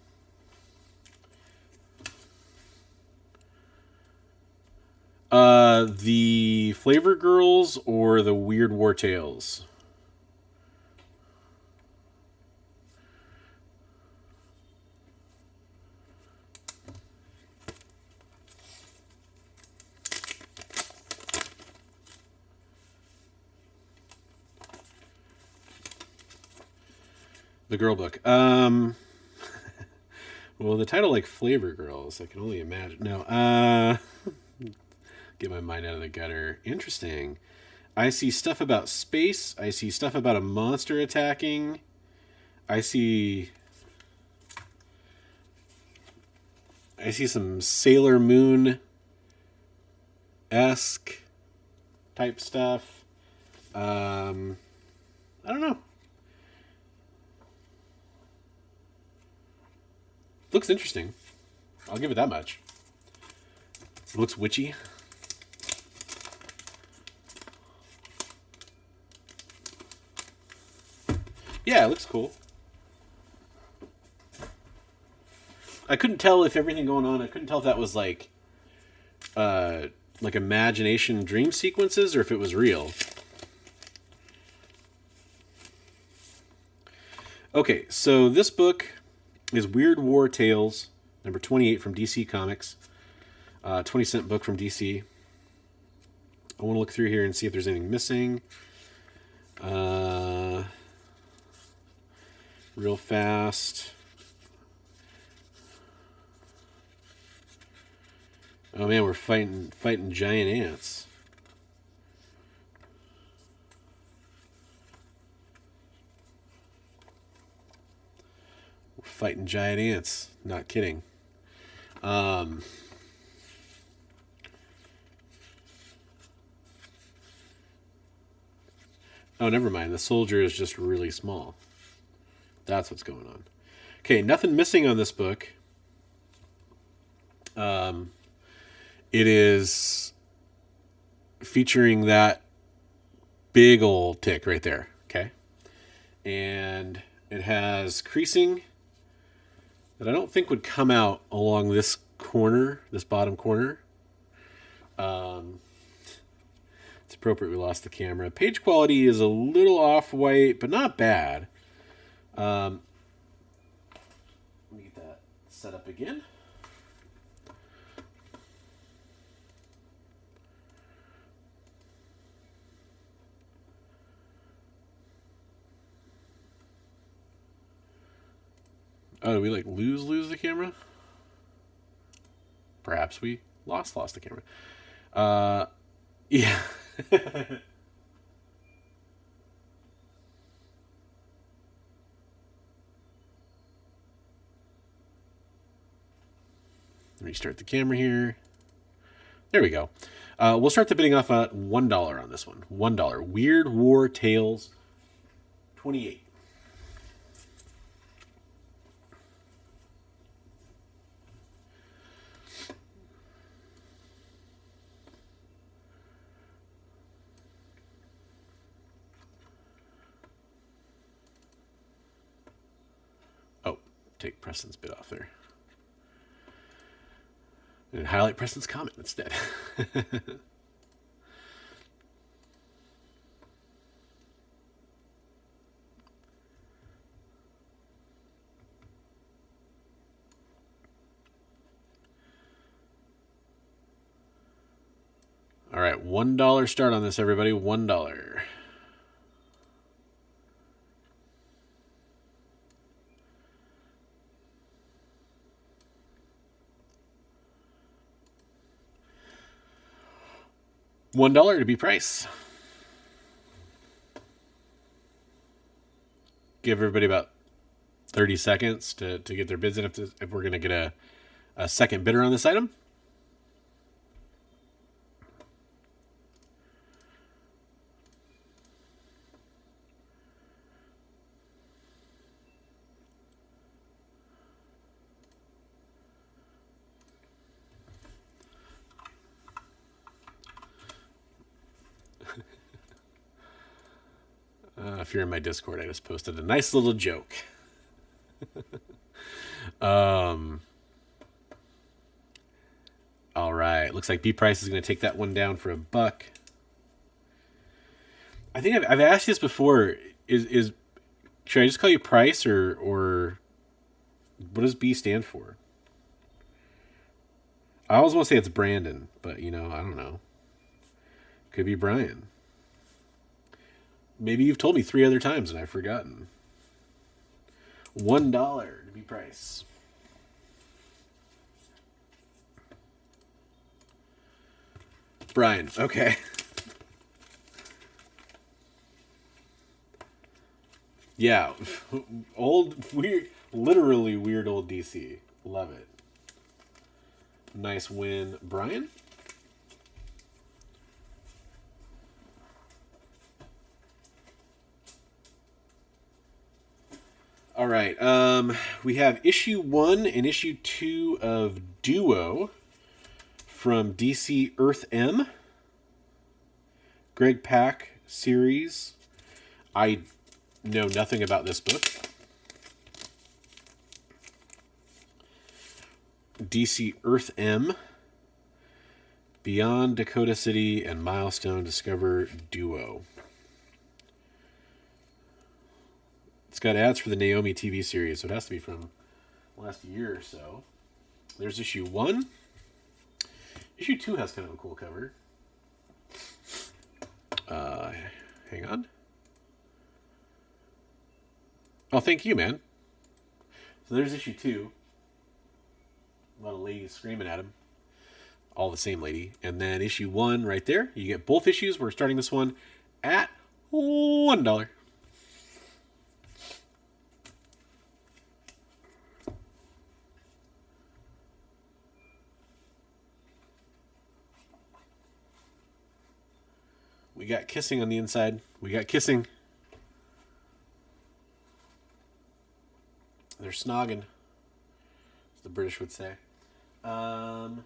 The Flavor Girls or the Weird War Tales? The girl book. Well, the title like Flavor Girls, I can only imagine. No, get my mind out of the gutter. Interesting. I see stuff about space. I see stuff about a monster attacking. I see some Sailor Moon esque type stuff. I don't know. Looks interesting. I'll give it that much. It looks witchy. Yeah, it looks cool. I couldn't tell if everything going on. I couldn't tell if that was like imagination dream sequences or if it was real. Okay, so this book is Weird War Tales, number 28 from DC Comics. 20-cent book from DC. I want to look through here and see if there's anything missing. Real fast. Oh man, we're fighting giant ants. We're fighting giant ants. Not kidding. Oh, never mind. The soldier is just really small. That's what's going on. Okay, nothing missing on this book. It is featuring that big old tick right there. Okay. And it has creasing that I don't think would come out along this corner, this bottom corner. It's appropriate we lost the camera. Page quality is a little off-white, but not bad. Let me get that set up again. Oh, did we like lose the camera? Perhaps we lost the camera. Yeah. Restart the camera here. There we go. We'll start the bidding off at $1 on this one. $1. Weird War Tales 28. Oh, take Preston's bid off there. And highlight Preston's comment instead. All right, $1 start on this, everybody. $1. $1 to be price. Give everybody about 30 seconds to get their bids in if we're going to get a second bidder on this item. if you're in my Discord, I just posted a nice little joke. um, all right. Looks like B Price is going to take that one down for $1. I think I've asked you this before. Is should I just call you Price or what does B stand for? I always want to say it's Brandon, but I don't know. Could be Brian. Maybe you've told me 3 other times and I've forgotten. $1 to be Price. Brian, okay. Yeah, old, weird, literally weird old DC. Love it. Nice win, Brian. All right. We have issue 1 and issue 2 of Duo from DC Earth M. Greg Pak series. I know nothing about this book. DC Earth M. Beyond Dakota City and Milestone Discover Duo. It's got ads for the Naomi TV series, so it has to be from last year or so. There's issue 1. Issue 2 has kind of a cool cover. Hang on. Oh, thank you, man. So there's issue 2. A lot of ladies screaming at him. All the same lady. And then issue 1 right there. You get both issues. We're starting this one at $1. We got kissing on the inside. We got kissing. They're snogging, as the British would say. Man,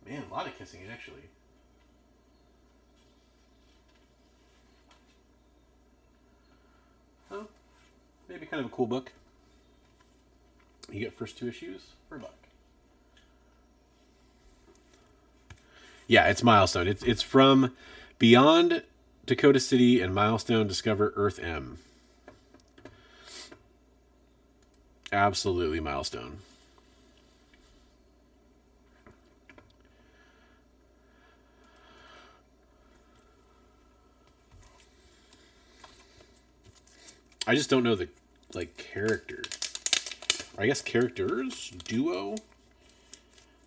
a lot of kissing, actually. Oh, maybe kind of a cool book. You get first 2 issues for $1. Yeah, it's Milestone. It's from Beyond Dakota City and Milestone Discover Earth M. Absolutely Milestone. I just don't know the character. I guess characters? Duo?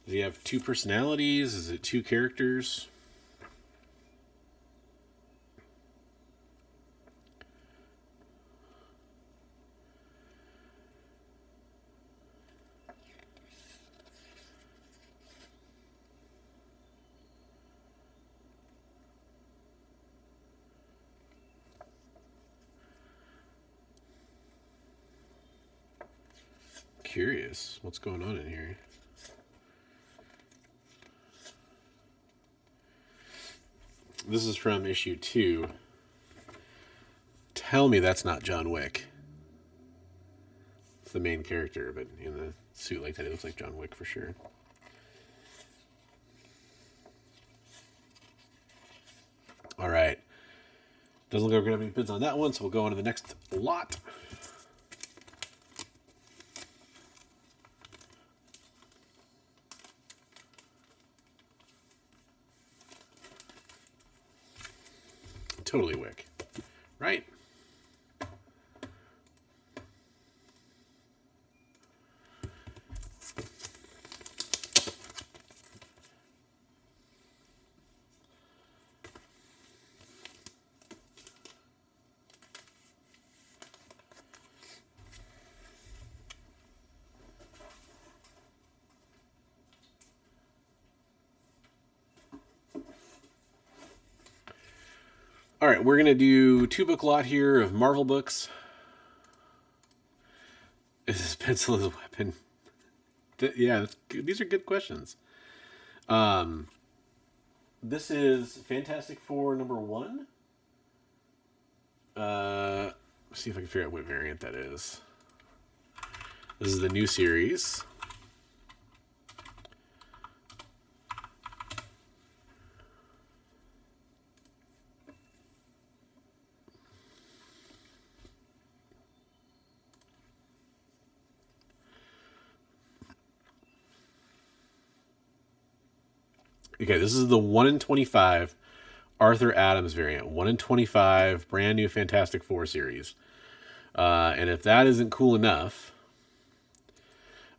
Does he have 2 personalities? Is it 2 characters? Curious what's going on in here. This is from issue 2. Tell me that's not John Wick. It's the main character, but in the suit like that, it looks like John Wick for sure. All right. Doesn't look like we're going to have any bids on that one, so we'll go on to the next lot. Totally Wick. Right? All right, we're going to do 2-book lot here of Marvel books. Is this pencil as a weapon? Yeah, these are good questions. This is Fantastic Four #1. Let's see if I can figure out what variant that is. This is the new series. Okay, this is the 1 in 25 Arthur Adams variant. 1 in 25, brand new Fantastic Four series. And if that isn't cool enough,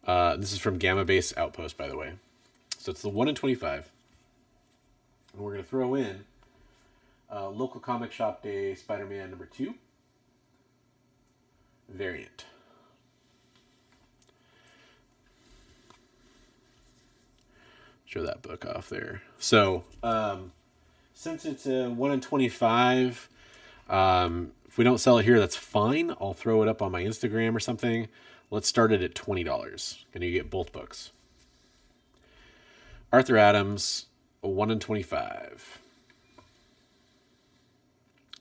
this is from Gamma Base Outpost, by the way. So it's the 1 in 25. And we're going to throw in Local Comic Shop Day Spider-Man #2 variant. Show that book off there. So, since it's a 1 in 25, if we don't sell it here, that's fine. I'll throw it up on my Instagram or something. Let's start it at $20. And you get both books. Arthur Adams, a 1 in 25.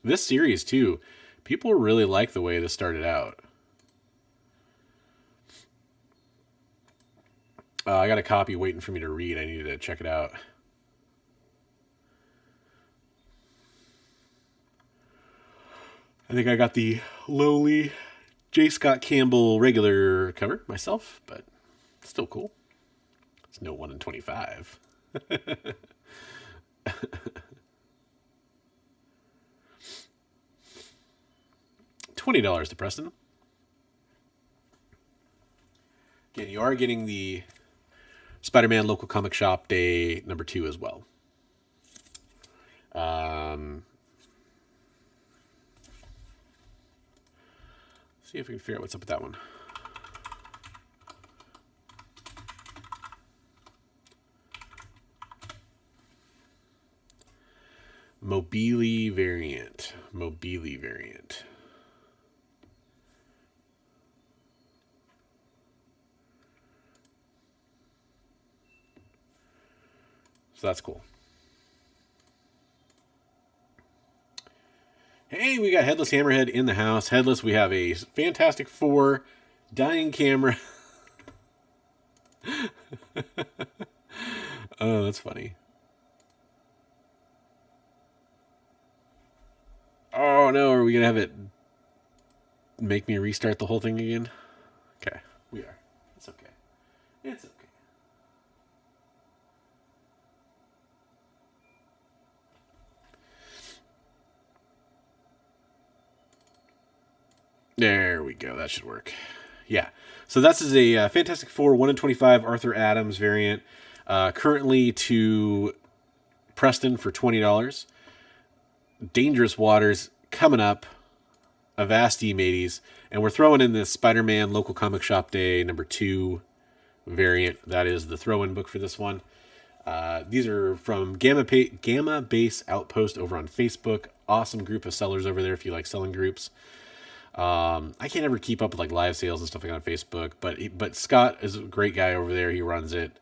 This series, too, people really like the way this started out. I got a copy waiting for me to read. I needed to check it out. I think I got the lowly J. Scott Campbell regular cover myself, but still cool. It's no 1 in 25. $20 to Preston. Again, you are getting the Spider-Man Local Comic Shop Day #2 as well. See if we can figure out what's up with that one. Mobili variant. Mobili variant. So that's cool. Hey, we got Headless Hammerhead in the house. Headless, we have a Fantastic Four dying camera. Oh, that's funny. Oh no, are we gonna have it make me restart the whole thing again? Okay, we are. It's okay. It's okay. There we go. That should work. Yeah. So this is a Fantastic Four 1 in 25 Arthur Adams variant. Currently to Preston for $20. Dangerous Waters coming up. Avasti, mateys. And we're throwing in this Spider-Man Local Comic Shop Day #2 variant. That is the throw-in book for this one. These are from Gamma Base Outpost over on Facebook. Awesome group of sellers over there if you like selling groups. I can't ever keep up with like live sales and stuff like that on Facebook, but Scott is a great guy over there. He runs it,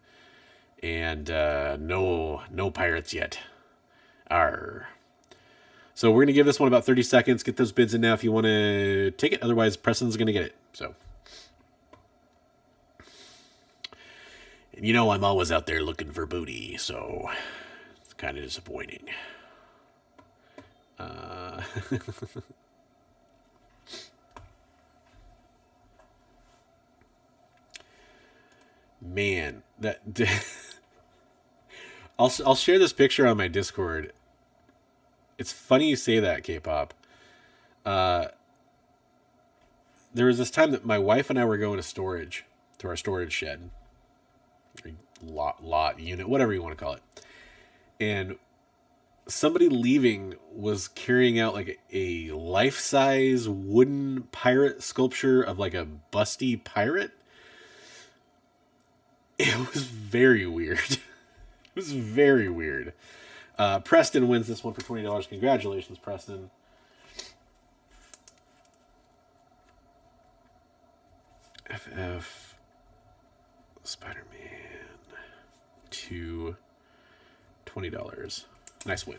and no pirates yet. Arr. So we're gonna give this one about 30 seconds. Get those bids in now if you want to take it. Otherwise, Preston's gonna get it. So, and you know I'm always out there looking for booty, so it's kind of disappointing. Man, that I'll share this picture on my Discord. It's funny you say that, K-pop. There was this time that my wife and I were going to our storage shed, lot unit, whatever you want to call it, and somebody leaving was carrying out like a life-size wooden pirate sculpture of like a busty pirate. It was very weird. It was very weird. Preston wins this one for $20. Congratulations, Preston. FF Spider-Man 2 $20. Nice win.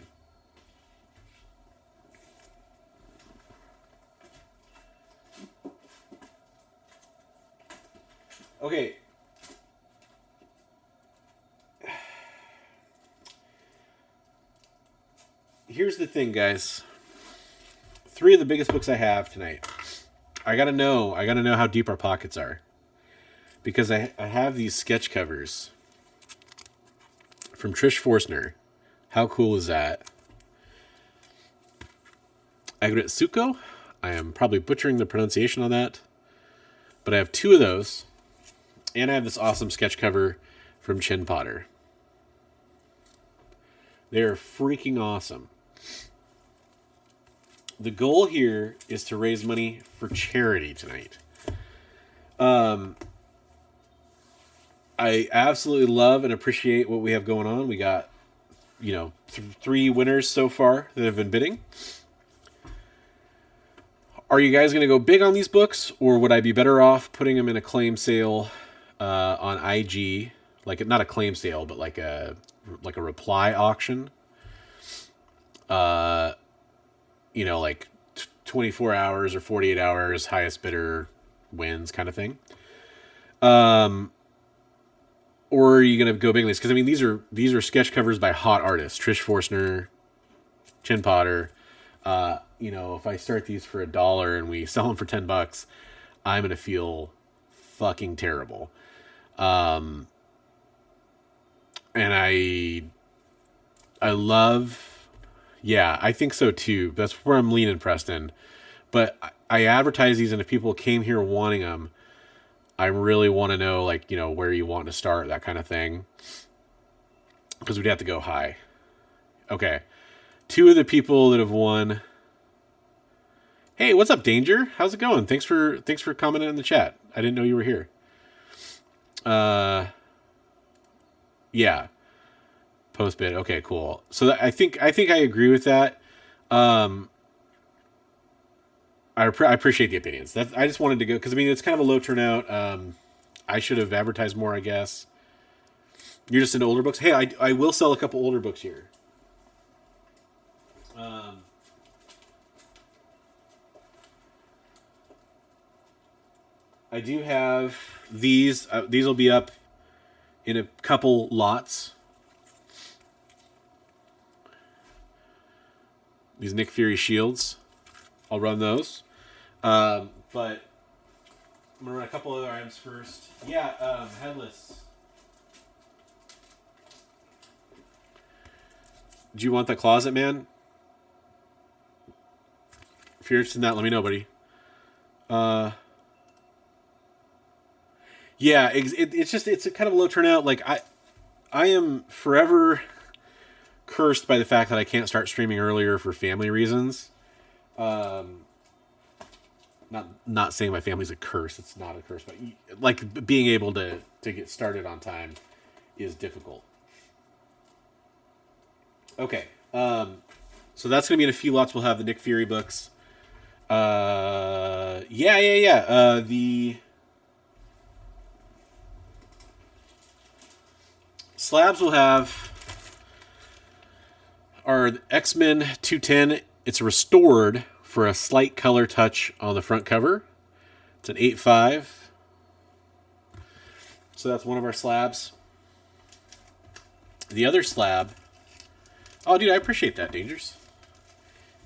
Okay. Here's the thing, guys. 3 of the biggest books I have tonight. I gotta know how deep our pockets are. Because I have these sketch covers from Trish Forstner. How cool is that? Agretsuko. I am probably butchering the pronunciation on that. But I have 2 of those. And I have this awesome sketch cover from Chen Potter. They are freaking awesome. The goal here is to raise money for charity tonight. I absolutely love and appreciate what we have going on. We got, 3 winners so far that have been bidding. Are you guys going to go big on these books, or would I be better off putting them in a claim sale on IG, like not a claim sale, but like a reply auction? Like 24 hours or 48 hours, highest bidder wins kind of thing. Or are you going to go big on this? Because, these are sketch covers by hot artists. Trish Forstner, Chen Potter. If I start these for $1 and we sell them for $10, I'm going to feel fucking terrible. And I love, yeah, I think so too. That's where I'm leaning, Preston. But I advertise these, and if people came here wanting them, I really want to know, where you want to start, that kind of thing. Because we'd have to go high. Okay. 2 of the people that have won. Hey, what's up, Danger? How's it going? Thanks for commenting in the chat. I didn't know you were here. Yeah. Post bid. Okay, cool. So I think I agree with that. I appreciate the opinions. I just wanted to go because it's kind of a low turnout. I should have advertised more, I guess. You're just into older books. Hey, I will sell a couple older books here. I do have these. These will be up in a couple lots. These Nick Fury shields. I'll run those. But I'm going to run a couple other items first. Yeah, Headless. Do you want the closet, man? If you're interested in that, let me know, buddy. Yeah, it's a kind of a low turnout. I am forever cursed by the fact that I can't start streaming earlier for family reasons. Not saying my family's a curse. It's not a curse, but being able to get started on time is difficult. Okay. So that's going to be in a few lots. We'll have the Nick Fury books. Yeah. The slabs will have our X-Men 210. It's restored for a slight color touch on the front cover. It's an 8.5. So that's one of our slabs. The other slab. Oh, dude, I appreciate that, Dangers.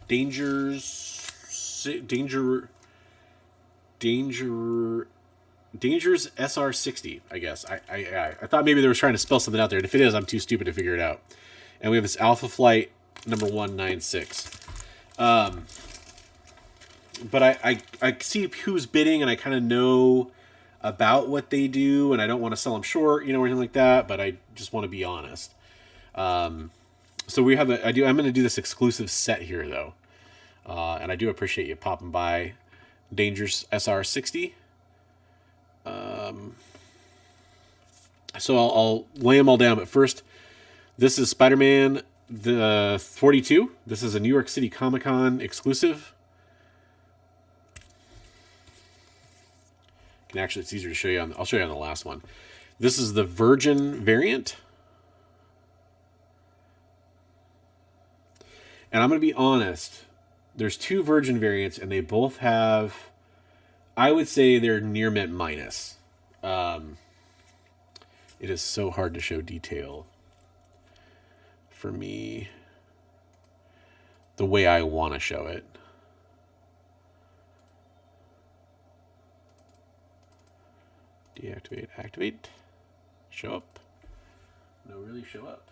Dangers SR60, I guess. I thought maybe they were trying to spell something out there, and if it is, I'm too stupid to figure it out. And we have this Alpha Flight number 196. But I see who's bidding, and I kind of know about what they do, and I don't want to sell them short, or anything like that, but I just want to be honest. So we have I'm going to do this exclusive set here, though. And I do appreciate you popping by. Dangerous SR60. So I'll lay them all down, but first, this is Spider-Man the 42. This is a New York City Comic-Con exclusive. Actually, it's easier to show you I'll show you on the last one. This is the Virgin variant. And I'm going to be honest, there's two Virgin variants, and they both have, I would say they're near mint minus. Um, it is so hard to show detail for me the way I want to show it. Deactivate, activate, show up. No, really show up.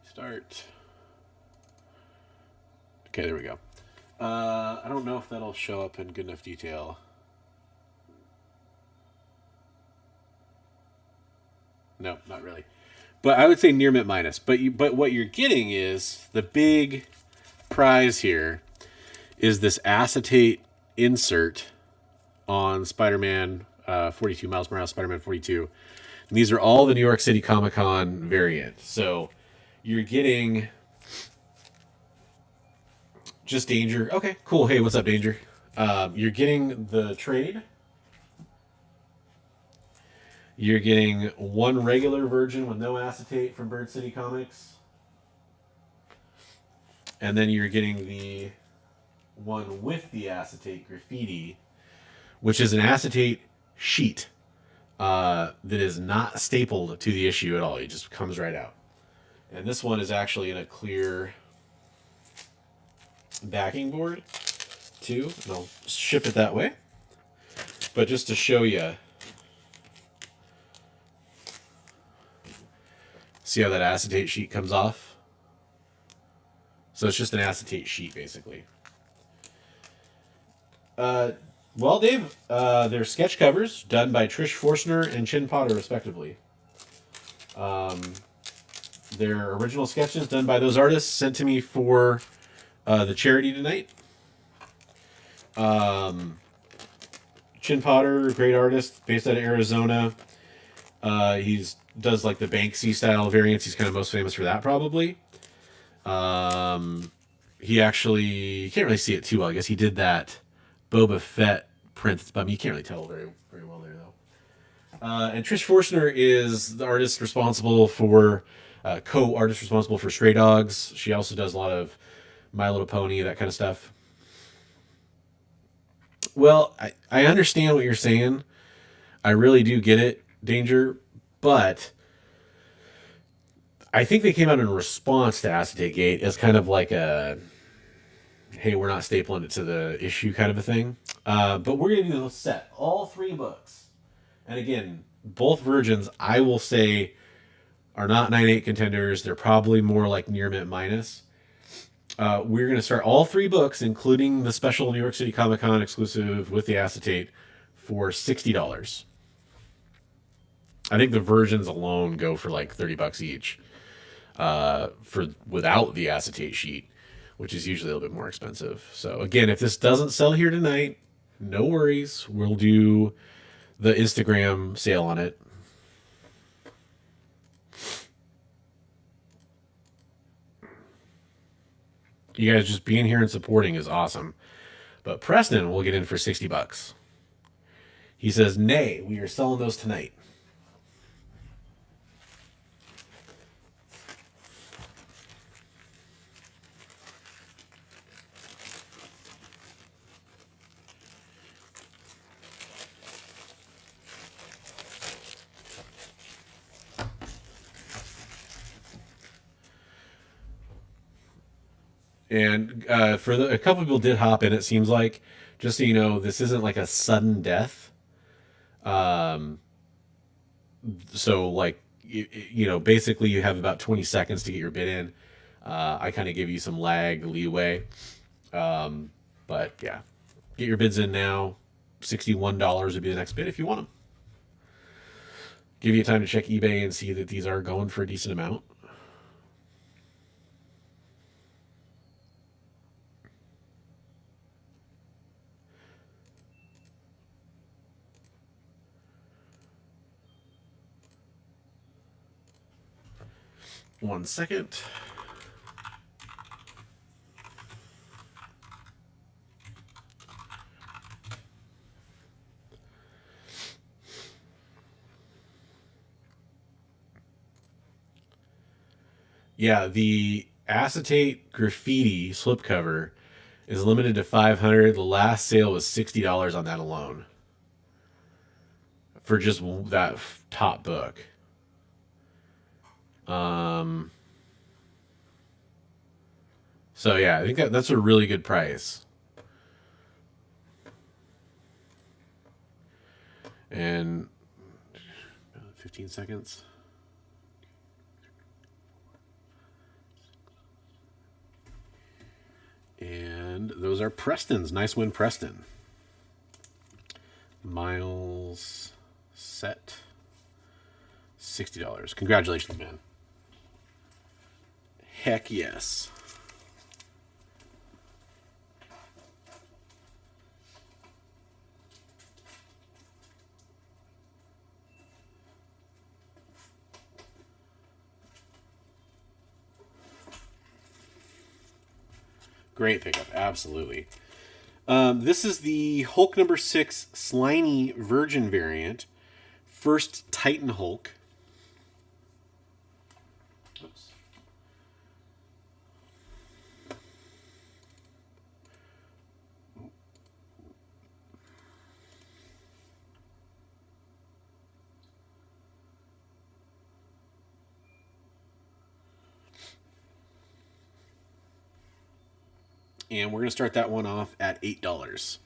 Start. Okay, there we go. I don't know if that'll show up in good enough detail. No, not really. But I would say near mint minus. But what you're getting is the big prize here is this acetate insert on Spider-Man 42, Miles Morales Spider-Man 42. And these are all the New York City Comic Con variant. So you're getting just Danger. Okay, cool. Hey, what's up, Danger? You're getting the trade. You're getting one regular Virgin with no acetate from Bird City Comics. And then you're getting the one with the acetate graffiti, which is an acetate sheet that is not stapled to the issue at all. It just comes right out. And this one is actually in a clear backing board, too. And I'll ship it that way. But just to show you, see how that acetate sheet comes off? So it's just an acetate sheet, basically. Well, Dave, they're sketch covers done by Trish Forstner and Chin Potter, respectively. Their original sketches done by those artists sent to me for the charity tonight. Chin Potter, great artist, based out of Arizona. He's does like the Banksy style variants. He's kind of most famous for that, probably. He actually, you can't really see it too well. I guess he did that Boba Fett print. But you can't really tell very well there, though. And Trish Forstner is the artist responsible for, co-artist responsible for Stray Dogs. She also does a lot of My Little Pony, that kind of stuff. Well, I understand what you're saying. I really do get it, Danger. But I think they came out in response to Acetate Gate as kind of like a, hey, we're not stapling it to the issue kind of a thing. But we're going to do the set. All three books. And again, both Virgins, I will say, are not 9.8 contenders. They're probably more like near mint minus. We're going to start all three books, including the special New York City Comic Con exclusive with the acetate, for $60. I think the Virgins alone go for like $30 each for without the acetate sheet, which is usually a little bit more expensive. So again, if this doesn't sell here tonight, no worries. We'll do the Instagram sale on it. You guys just being here and supporting is awesome. But Preston will get in for $60. He says, nay, we are selling those tonight. And a couple people did hop in, it seems like. Just so you know, this isn't like a sudden death. So, like, basically you have about 20 seconds to get your bid in. I kind of give you some leeway. But, yeah. Get your bids in now. $61 would be the next bid if you want them. Give you time to check eBay and see that these are going for a decent amount. One second. Yeah, the acetate graffiti slipcover is limited to 500. The last sale was $60 on that alone for just that top book. Um, so yeah, I think that's a really good price. And 15 seconds. And those are Preston's. Nice win, Preston. Miles set $60. Congratulations, man. Heck yes. Great pickup, absolutely. This is the Hulk number 6 Slimy Virgin variant. First Titan Hulk. Oops. And we're going to start that one off at $8.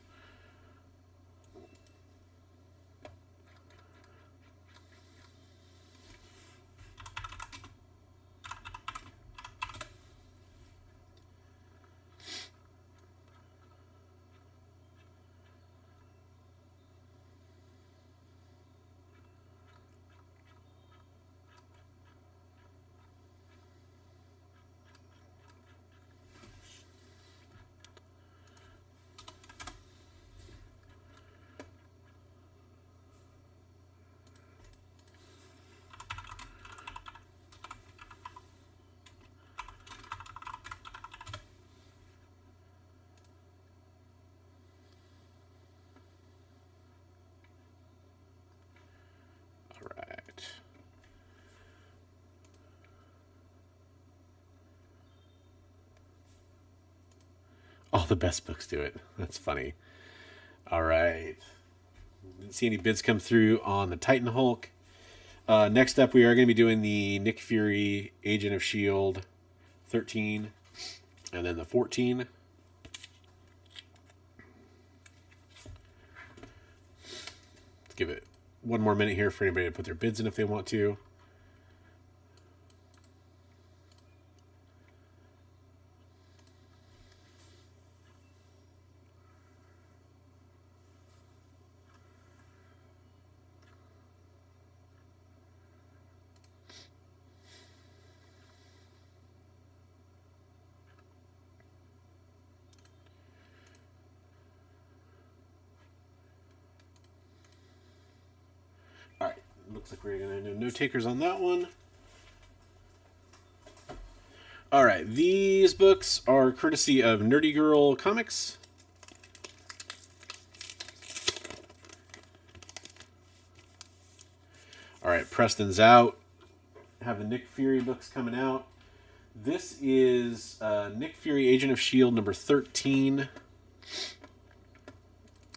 All right. All the best books do it. That's funny. All right. Didn't see any bids come through on the Titan Hulk. Next up, we are going to be doing the Nick Fury Agent of S.H.I.E.L.D. 13 and then the 14. Let's give it one more minute here for anybody to put their bids in if they want to. All right, looks like we're going to have no takers on that one. All right, these books are courtesy of Nerdy Girl Comics. All right, Preston's out. Have the Nick Fury books coming out. This is Nick Fury Agent of S.H.I.E.L.D. number 13.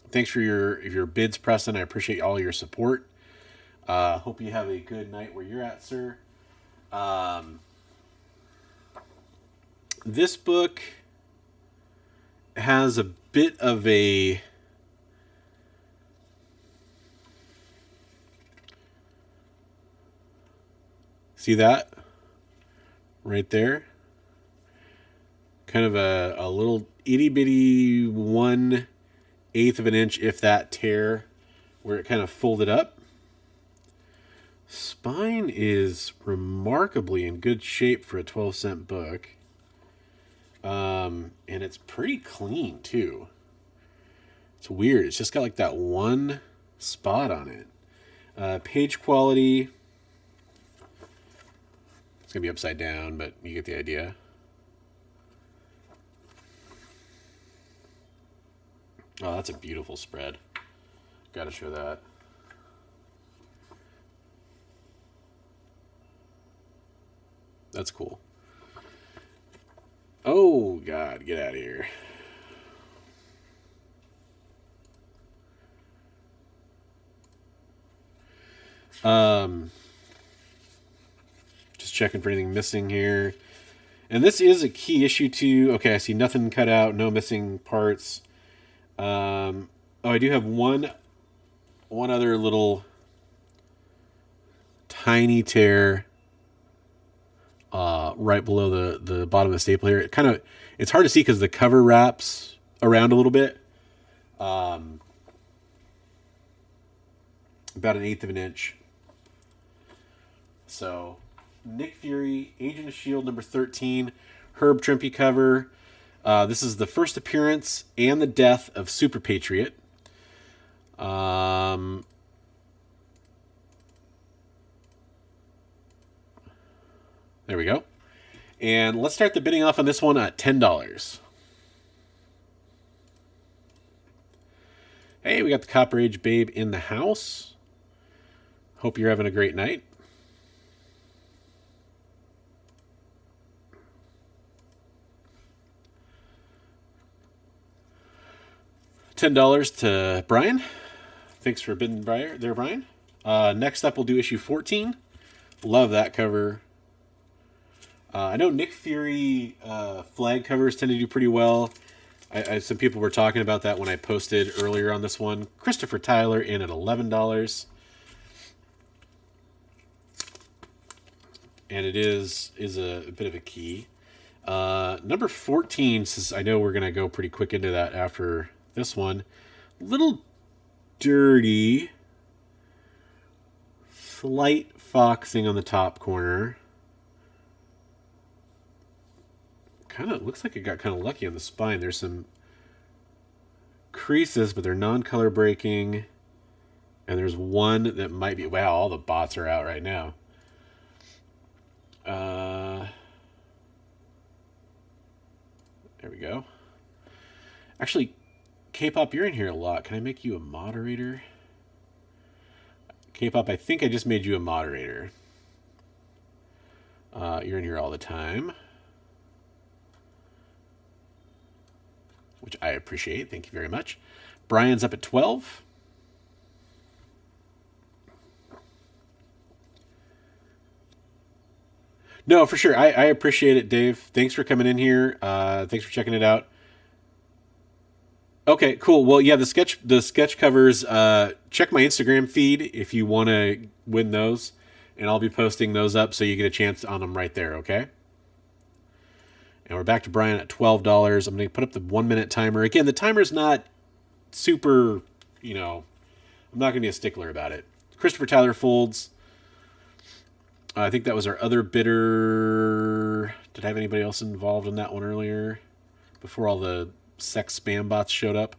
Thanks for your bids, Preston. I appreciate all your support. Hope you have a good night where you're at, sir. This book has a bit of a see that right there, kind of a little itty bitty 1/8 of an inch, if that, tear where it kind of folded up. Spine is remarkably in good shape for a 12-cent book. And it's pretty clean too. It's weird. It's just got like that one spot on it. Page quality. It's going to be upside down, but you get the idea. Oh, that's a beautiful spread. Got to show that. That's cool. Oh, God, get out of here. Um, just checking for anything missing here. And this is a key issue too. Okay, I see nothing cut out, no missing parts. Oh, I do have one other little tiny tear right below the bottom of the staple here. It's hard to see because the cover wraps around a little bit. About an eighth of an inch. So, Nick Fury, Agent of S.H.I.E.L.D. number 13, Herb Trimpe cover. This is the first appearance and the death of Super Patriot. There we go. And let's start the bidding off on this one at $10. Hey, we got the Copper Age Babe in the house. Hope you're having a great night. $10 to Brian. Thanks for bidding there, Brian. Next up, we'll do issue 14. Love that cover. I know Nick Fury flag covers tend to do pretty well. Some people were talking about that when I posted earlier on this one. Christopher Tyler in at $11. And it is a bit of a key. Number 14, since I know we're going to go pretty quick into that after this one. Little dirty. Slight foxing on the top corner. Kind of looks like it got kind of lucky on the spine. There's some creases, but they're non-color breaking. And there's one that might be... Wow, all the bots are out right now. There we go. Actually, K-Pop, you're in here a lot. Can I make you a moderator? K-Pop, I think I just made you a moderator. You're in here all the time. Which I appreciate. Thank you very much. Brian's up at 12. No, for sure. I appreciate it, Dave. Thanks for coming in here. Thanks for checking it out. Okay, cool. Well, yeah, the sketch covers. Check my Instagram feed if you want to win those, and I'll be posting those up so you get a chance on them right there. Okay. And we're back to Brian at $12. I'm going to put up the 1 minute timer. Again, the timer's not super. I'm not going to be a stickler about it. Christopher Tyler folds. I think that was our other bidder. Did I have anybody else involved in that one earlier? Before all the sex spam bots showed up.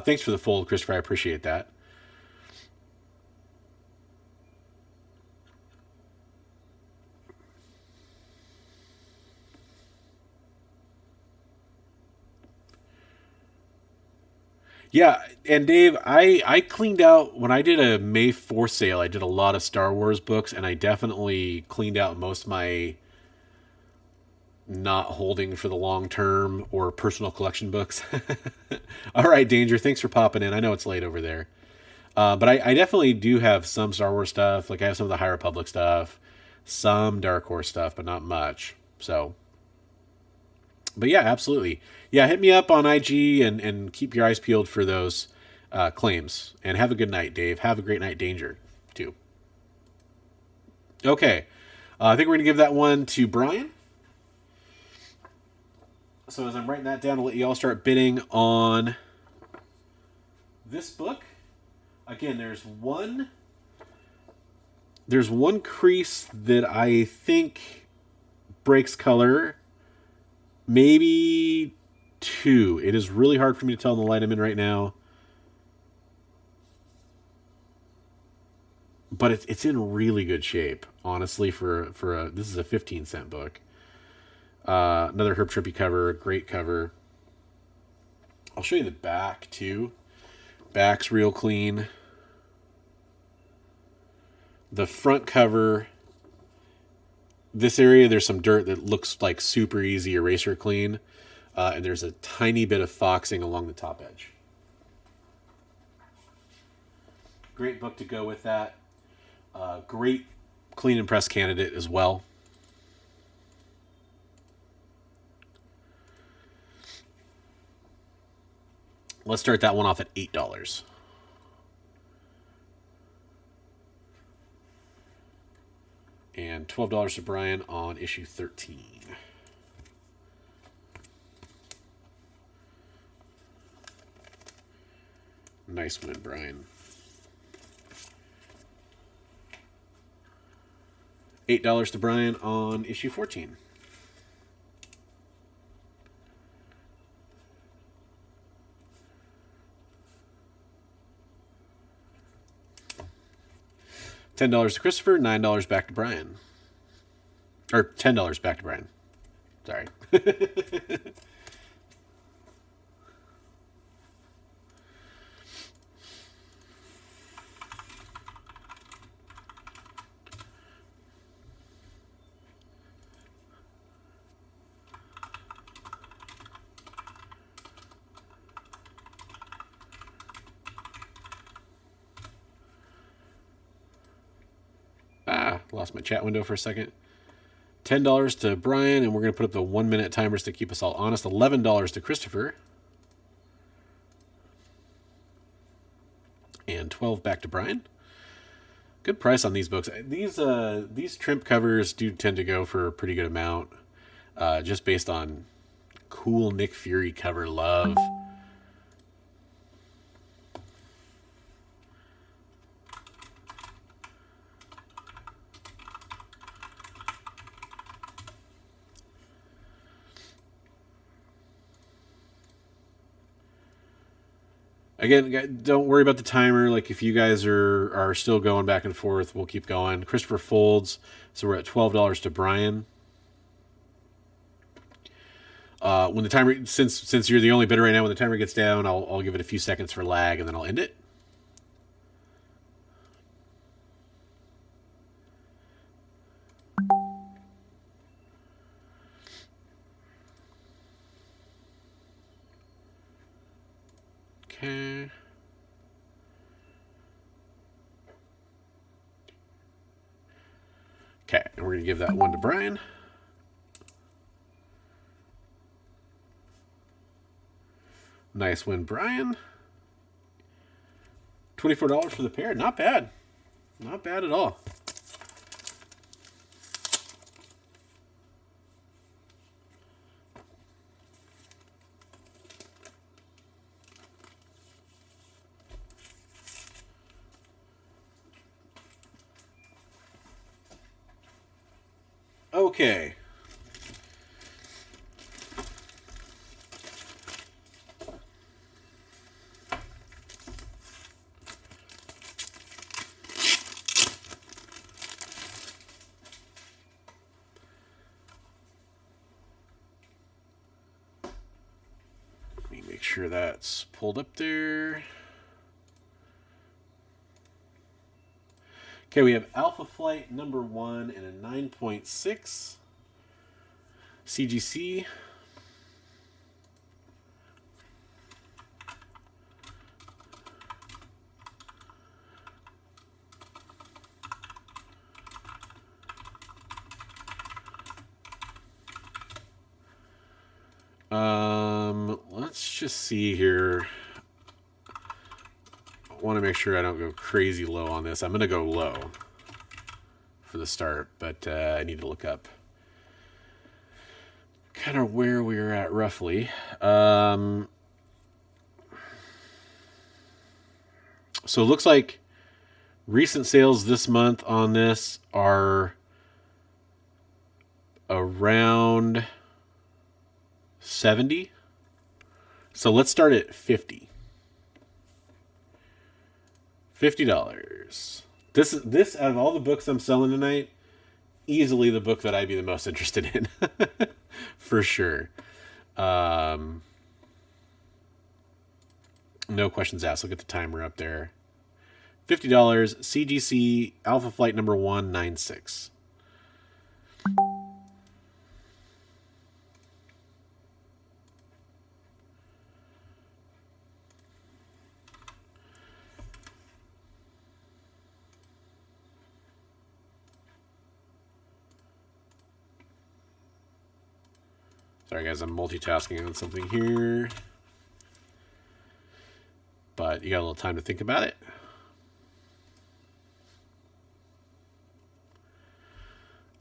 Thanks for the fold, Christopher. I appreciate that. Yeah, and Dave, I cleaned out when I did a May 4th sale. I did a lot of Star Wars books, and I definitely cleaned out most of my not holding for the long term or personal collection books. All right, Danger, thanks for popping in. I know it's late over there. But I definitely do have some Star Wars stuff. Like I have some of the High Republic stuff, some Dark Horse stuff, but not much. So, but yeah, absolutely. Yeah, hit me up on IG and keep your eyes peeled for those claims. And have a good night, Dave. Have a great night, Danger, too. Okay. I think we're going to give that one to Brian. So as I'm writing that down, I'll let you all start bidding on this book. Again, there's one crease that I think breaks color. Maybe two. It is really hard for me to tell in the light I'm in right now. But it's in really good shape, honestly. This is a 15-cent book. Another Herb Trimpe cover, great cover. I'll show you the back too. Back's real clean. The front cover this area, there's some dirt that looks like super easy eraser clean, and there's a tiny bit of foxing along the top edge. Great book to go with that. Great clean and press candidate as well. Let's start that one off at $8. And $12 to Brian on issue 13. Nice win, Brian. $8 to Brian on issue 14. $10 to Christopher, $9 back to Brian. Or $10 back to Brian. Sorry. Lost my chat window for a second. $10 to Brian, and we're going to put up the 1-minute timers to keep us all honest. $11 to Christopher. And $12 back to Brian. Good price on these books. These Trimp covers do tend to go for a pretty good amount, just based on cool Nick Fury cover love. Again, don't worry about the timer. Like, if you guys are still going back and forth, we'll keep going. Christopher folds, so we're at $12 to Brian. When the timer, since you're the only bidder right now, when the timer gets down, I'll give it a few seconds for lag, and then I'll end it. Okay. Okay, and we're going to give that one to Brian. Nice win, Brian. $24 for the pair. Not bad. Not bad at all. Okay. Let me make sure that's pulled up there. Okay, we have Alpha Flight number 1 and a 9.6 CGC. Let's just see here. I want to make sure I don't go crazy low on this. I'm going to go low for the start, but I need to look up kind of where we're at roughly. So it looks like recent sales this month on this are around 70. So let's start at 50. $50. This out of all the books I'm selling tonight, easily the book that I'd be the most interested in. For sure. No questions asked. Look at the timer up there. $50. CGC Alpha Flight number 196. Sorry, guys, I'm multitasking on something here. But you got a little time to think about it.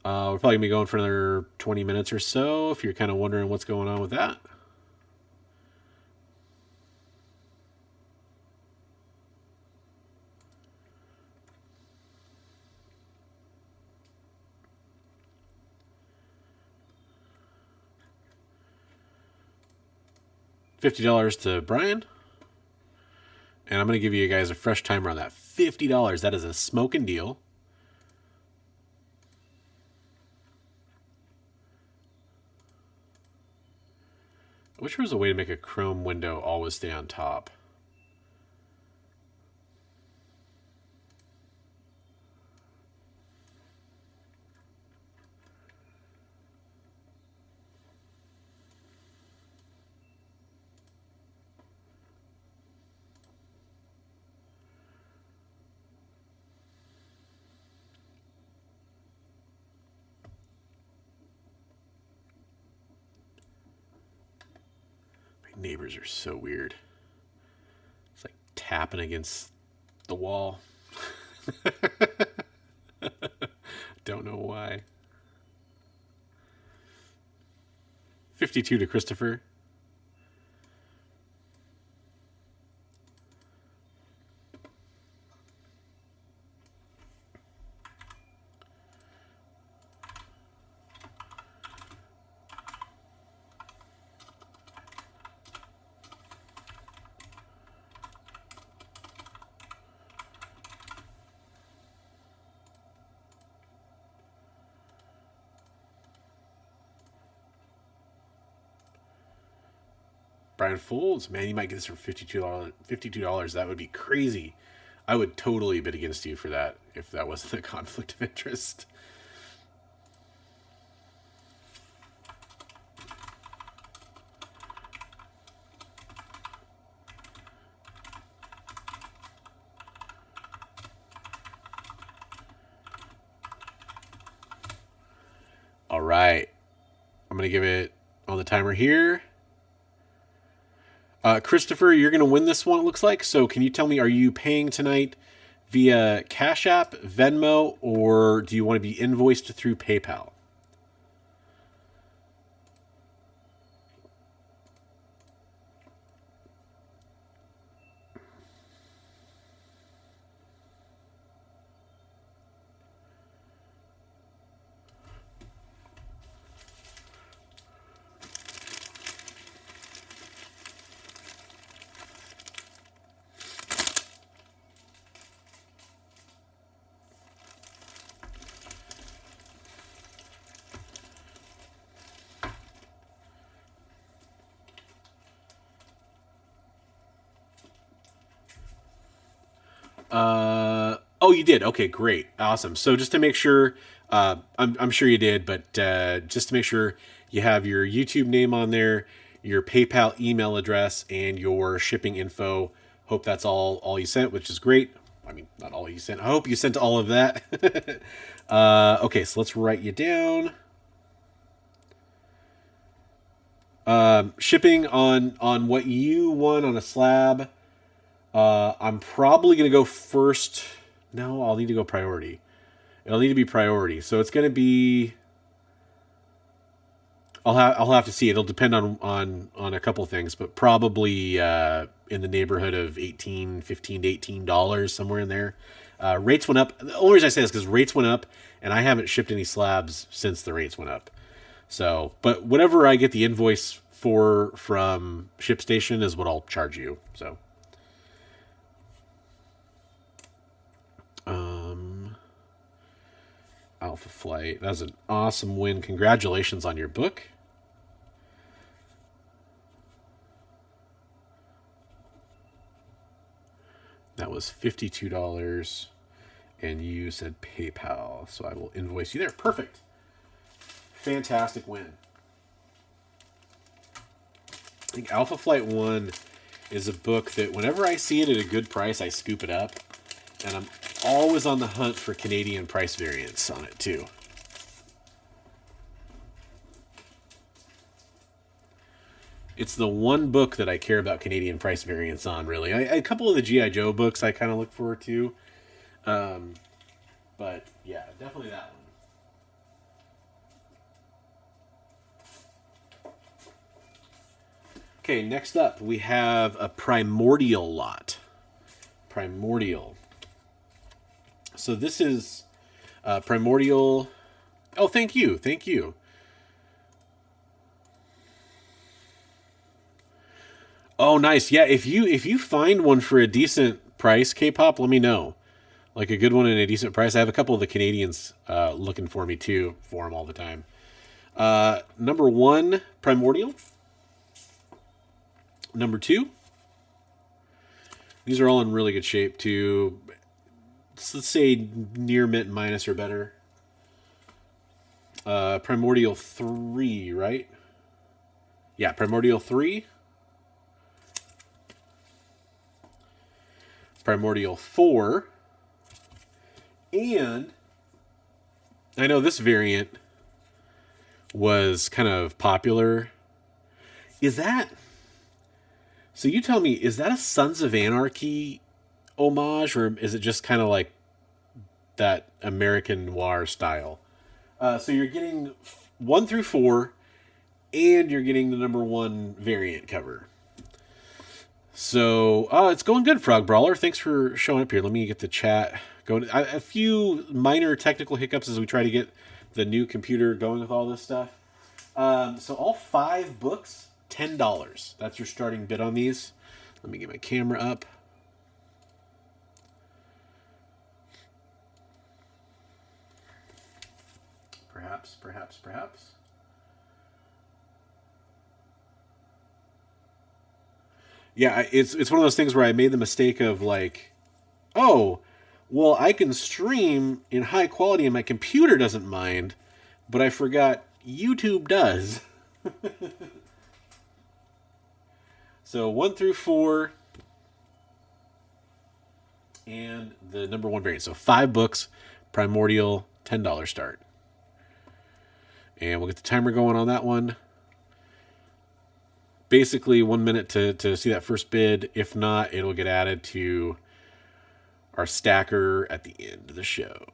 We're probably going to be going for another 20 minutes or so if you're kind of wondering what's going on with that. $50 to Brian. And I'm going to give you guys a fresh timer on that. $50. That is a smoking deal. I wish there was a way to make a Chrome window always stay on top. Neighbors are so weird. It's like tapping against the wall. Don't know why. 52 to Christopher. Brian Folds, man, you might get this for $52. $52. That would be crazy. I would totally bid against you for that if that wasn't a conflict of interest. All right. I'm going to give it on the timer here. Christopher, you're going to win this one, it looks like. So can you tell me, are you paying tonight via CashApp, Venmo, or do you want to be invoiced through PayPal? Oh, you did. Okay, great, awesome. So just to make sure, I'm sure you did, but just to make sure, you have your YouTube name on there, your PayPal email address, and your shipping info. Hope that's all you sent, which is great. I mean, not all you sent. I hope you sent all of that. Okay, so let's write you down. Shipping on what you want on a slab. I'm probably going to go first. No, I'll need to go priority. It'll need to be priority. So it's going to be. I'll have to see. It'll depend on a couple things, but probably in the neighborhood of $15 to $18, somewhere in there. Rates went up. The only reason I say this is because rates went up, and I haven't shipped any slabs since the rates went up. So, but whatever I get the invoice for from ShipStation is what I'll charge you. So. Alpha Flight. That was an awesome win. Congratulations on your book. That was $52. And you said PayPal. So I will invoice you there. Perfect. Fantastic win. I think Alpha Flight 1 is a book that whenever I see it at a good price, I scoop it up. And I'm always on the hunt for Canadian price variance on it, too. It's the one book that I care about Canadian price variance on. Really, a couple of the GI Joe books I kind of look forward to, um, but yeah, definitely that one. Okay, next up we have a Primordial lot. Primordial. So this is Primordial. Oh, thank you, thank you. Oh, nice. Yeah, if you find one for a decent price, K-pop, let me know. Like a good one at a decent price. I have a couple of the Canadians looking for me too, for them all the time. Number one, Primordial. Number two, these are all in really good shape too. Let's say near mint minus or better. Primordial 3, right? Yeah, Primordial 3. Primordial 4. And I know this variant was kind of popular. Is that. So you tell me, is that a Sons of Anarchy homage, or is it just kind of like that American noir style? So you're getting 1 through 4, and you're getting the number one variant cover. So it's going good, Frog Brawler. Thanks for showing up here. Let me get the chat going. A few minor technical hiccups as we try to get the new computer going with all this stuff. So all 5 books, $10. That's your starting bid on these. Let me get my camera up. Perhaps. Yeah, it's one of those things where I made the mistake of like, oh, well, I can stream in high quality and my computer doesn't mind, but I forgot YouTube does. So 1 through 4, and the number one variant. So 5 books, Primordial, $10 start. And we'll get the timer going on that one. Basically 1 minute to see that first bid. If not, it'll get added to our stacker at the end of the show.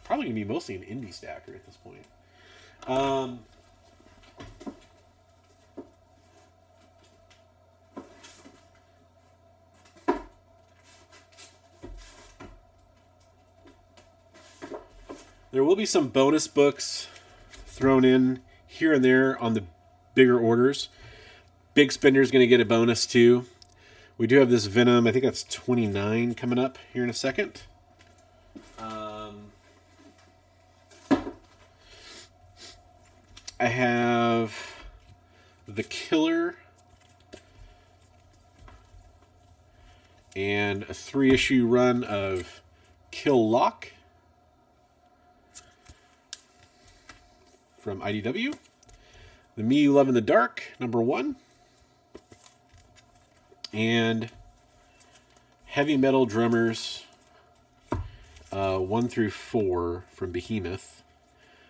Probably going to be mostly an indie stacker at this point. There will be some bonus books thrown in here and there on the bigger orders. Big Spender's going to get a bonus too. We do have this Venom. I think that's 29 coming up here in a second. I have The Killer and a 3-issue run of Kill Lock from IDW. The Me You Love in the Dark, number 1. And Heavy Metal Drummers 1 through 4 from Behemoth,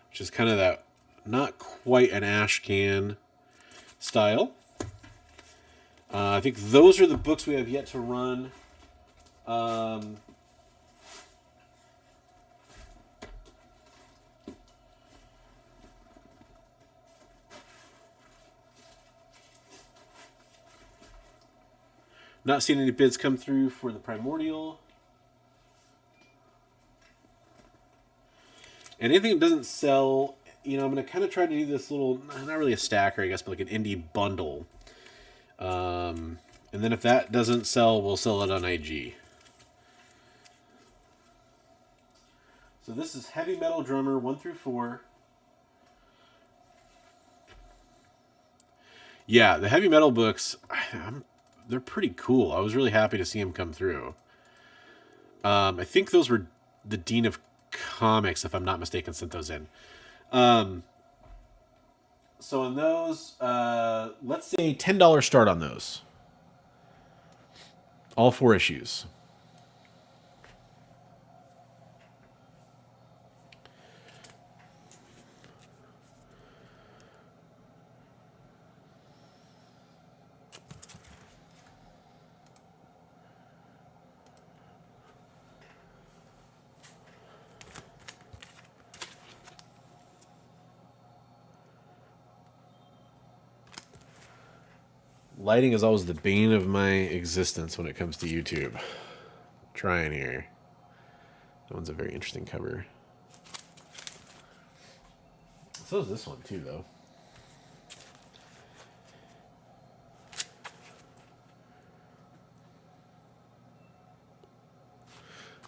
which is kind of that not quite an ash can style. I think those are the books we have yet to run. Not seeing any bids come through for the Primordial. And anything that doesn't sell, I'm going to kind of try to do this little, not really a stacker, I guess, but like an indie bundle. And then if that doesn't sell, we'll sell it on IG. So this is Heavy Metal Drummer 1 through 4. Yeah, the heavy metal books, they're pretty cool. I was really happy to see them come through. I think those were the Dean of Comics, if I'm not mistaken, sent those in. So in those, let's say $10 start on those. All 4 issues. Lighting is always the bane of my existence when it comes to YouTube. Trying here. That one's a very interesting cover. So is this one too, though.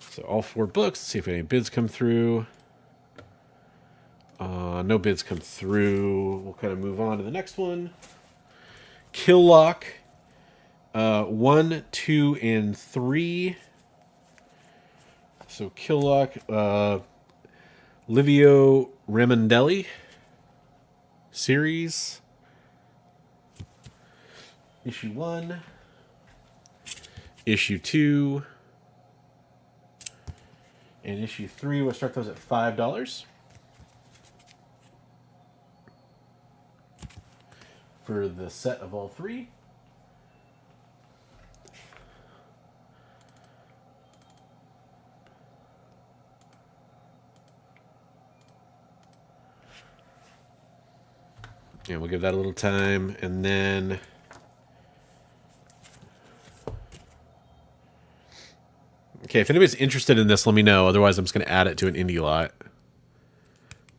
So all 4 books. Let's see if any bids come through. No bids come through. We'll kind of move on to the next one. Kill Lock. 1, 2, and 3. So Kill Lock. Livio Ramondelli series. Issue 1. Issue 2. And issue 3, we'll start those at $5. For the set of all 3. And we'll give that a little time. And then okay, if anybody's interested in this, let me know. Otherwise, I'm just going to add it to an indie lot.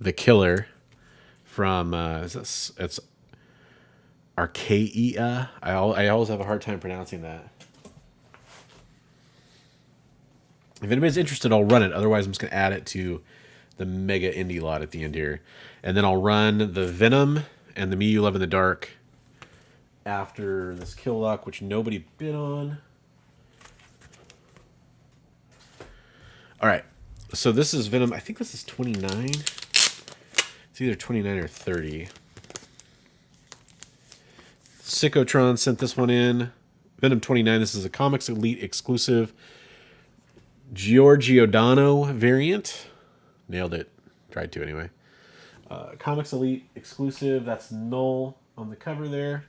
The Killer from it's Archaea. I always have a hard time pronouncing that. If anybody's interested, I'll run it. Otherwise, I'm just going to add it to the mega indie lot at the end here. And then I'll run the Venom and the Me You Love in the Dark after this Kill Lock, which nobody bid on. All right. So this is Venom. I think this is 29. It's either 29 or 30. Psychotron sent this one in. Venom 29. This is a Comics Elite exclusive Giorgiodano variant. Nailed it. Tried to anyway. Comics Elite exclusive. That's Null on the cover there.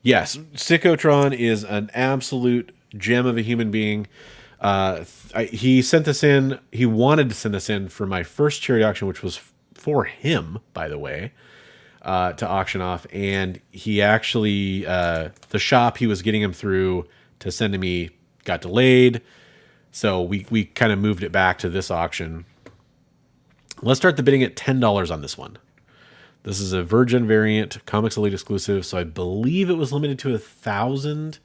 Yes, Psychotron is an absolute gem of a human being. He sent this in. He wanted to send this in for my first charity auction, which was for him, by the way, to auction off. And he actually, the shop he was getting him through to send to me got delayed. So we kind of moved it back to this auction. Let's start the bidding at $10 on this one. This is a Virgin variant, Comics Elite exclusive, so I believe it was limited to 1,000.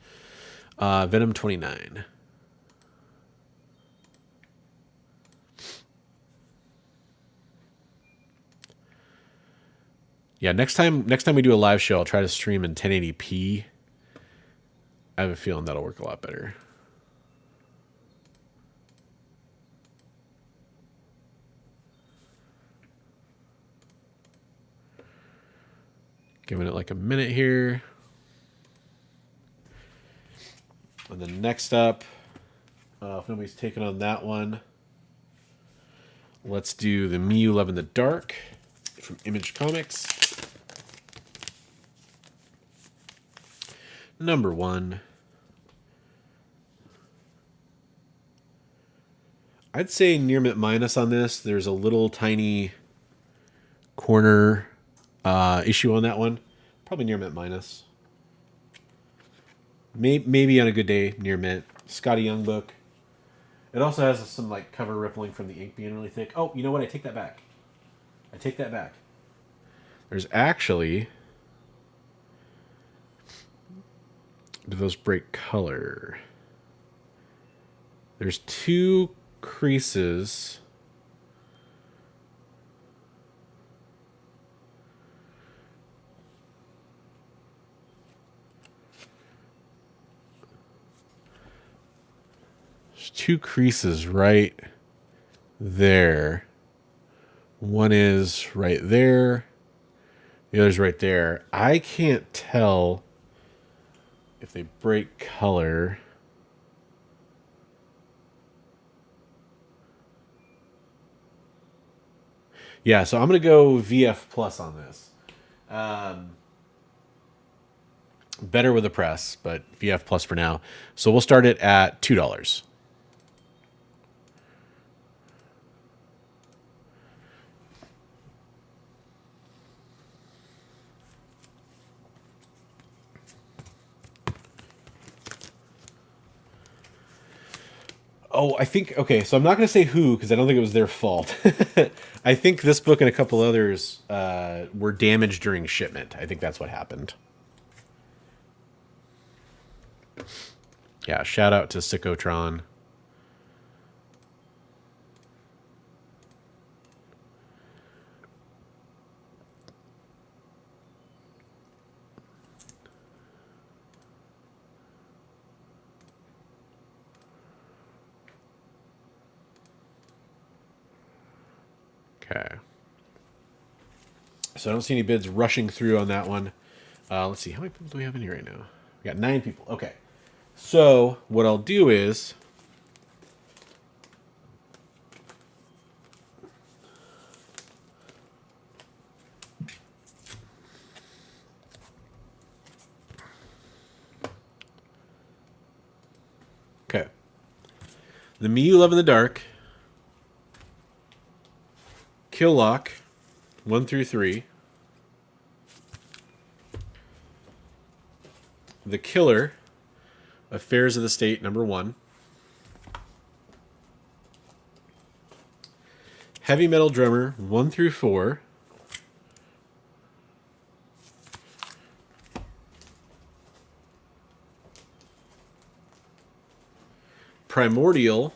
Venom 29. Yeah, next time we do a live show, I'll try to stream in 1080p. I have a feeling that'll work a lot better. Giving it like a minute here. And then next up, if nobody's taken on that one, let's do the Me You Love in the Dark from Image Comics. Number 1. I'd say near mint minus on this. There's a little tiny corner issue on that one. Probably near mint minus. Maybe on a good day near mint. Scotty Young book. It also has some like cover rippling from the ink being really thick. Oh, you know what? I take that back. There's actually, do those break color? There's 2 creases. There's 2 creases right there. One is right there. The other's right there. I can't tell if they break color. Yeah, so I'm going to go VF plus on this. Better with the press, but VF plus for now. So we'll start it at $2. Oh, I think, okay, so I'm not going to say who because I don't think it was their fault. I think this book and a couple others were damaged during shipment. I think that's what happened. Yeah, shout out to Sycotron. Okay. So I don't see any bids rushing through on that one. Let's see. How many people do we have in here right now? We got 9 people. Okay. So what I'll do is... Okay. The Me You Love in the Dark. Kill Lock. 1 through 3. The Killer. Affairs of the State, number 1. Heavy Metal Drummer, 1 through 4. Primordial,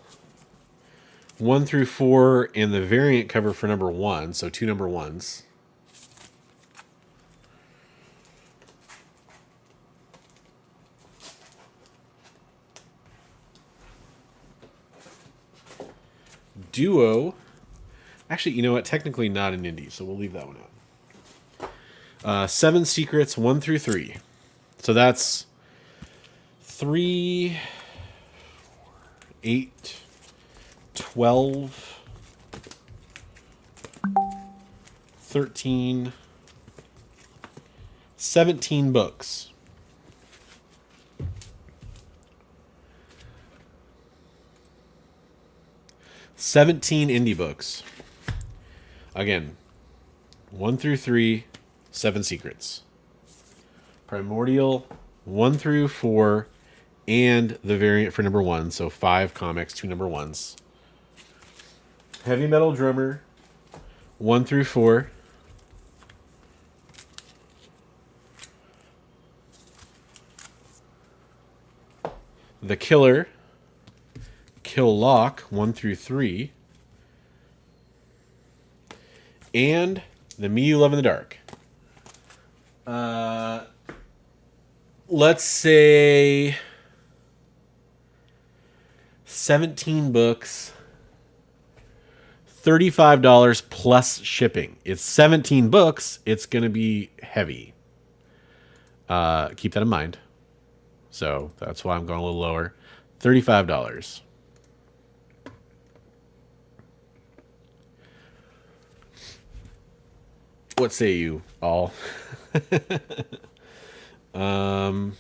1 through 4, and the variant cover for number 1, so 2 number 1s. Duo. Actually, you know what? Technically not an indie, so we'll leave that one out. 7 Secrets, 1 through 3. So that's 3, 8, 12, 13, 17 books. $17 indie books. Again, 1 through 3, 7 Secrets. Primordial, 1 through 4, and the variant for number 1, so 5 comics, 2 number 1s. Heavy Metal Drummer, 1 through 4. The Killer, Kill Lock, 1 through 3. And The Me You Love in the Dark. Let's say 17 books, $35 plus shipping. It's 17 books. It's going to be heavy. Keep that in mind. So that's why I'm going a little lower. $35. What say you all? I'm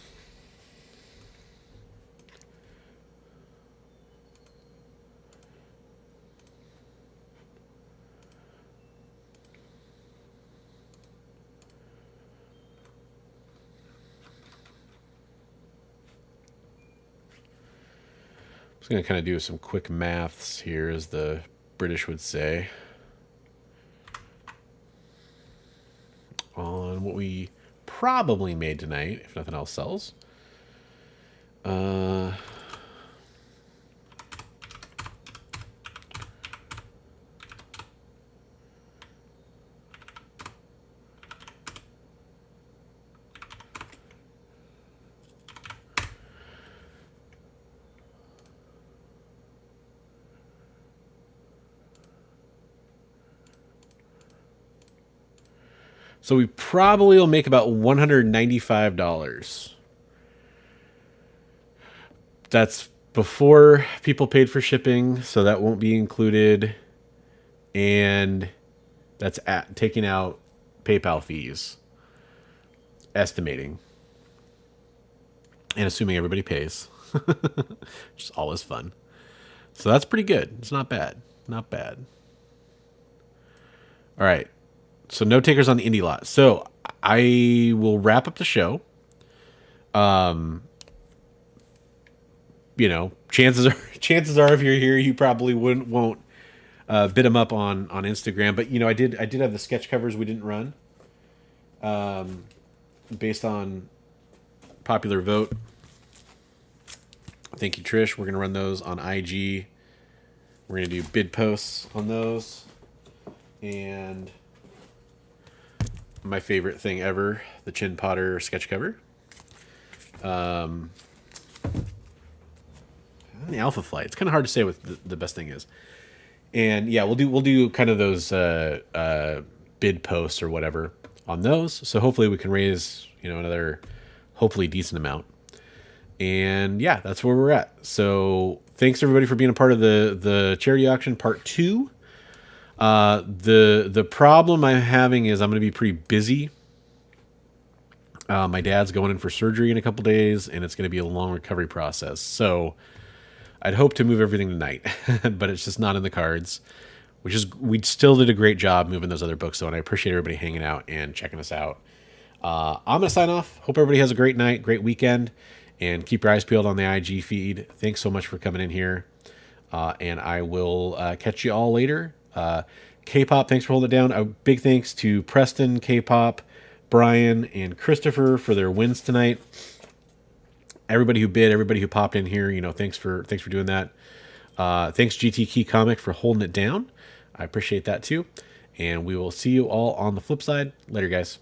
going to kind of do some quick maths here, as the British would say, on what we probably made tonight, if nothing else sells. So we probably will make about $195. That's before people paid for shipping, so that won't be included. And that's taking out PayPal fees. Estimating. And assuming everybody pays. Which is always fun. So that's pretty good. It's not bad. Not bad. All right. So no takers on the indie lot. So I will wrap up the show. chances are if you're here, you probably won't bid them up on Instagram. But I did have the sketch covers we didn't run, based on popular vote. Thank you, Trish. We're gonna run those on IG. We're gonna do bid posts on those, and my favorite thing ever, the Chin Potter sketch cover. The Alpha Flight. It's kind of hard to say what the best thing is. And yeah, we'll do kind of those bid posts or whatever on those. So hopefully we can raise another hopefully decent amount. And yeah, that's where we're at. So thanks everybody for being a part of the charity auction part 2. The problem I'm having is I'm going to be pretty busy. My dad's going in for surgery in a couple days, and it's going to be a long recovery process. So I'd hope to move everything tonight, but it's just not in the cards. We still did a great job moving those other books, though, and I appreciate everybody hanging out and checking us out. I'm going to sign off. Hope everybody has a great night, great weekend, and keep your eyes peeled on the IG feed. Thanks so much for coming in here, and I will catch you all later. K-Pop, thanks for holding it down. A big thanks to Preston, K-Pop, Brian, and Christopher for their wins tonight. Everybody who bid, everybody who popped in here, thanks for doing that. Thanks GT Key Comic for holding it down. I appreciate that too. And we will see you all on the flip side. Later, guys.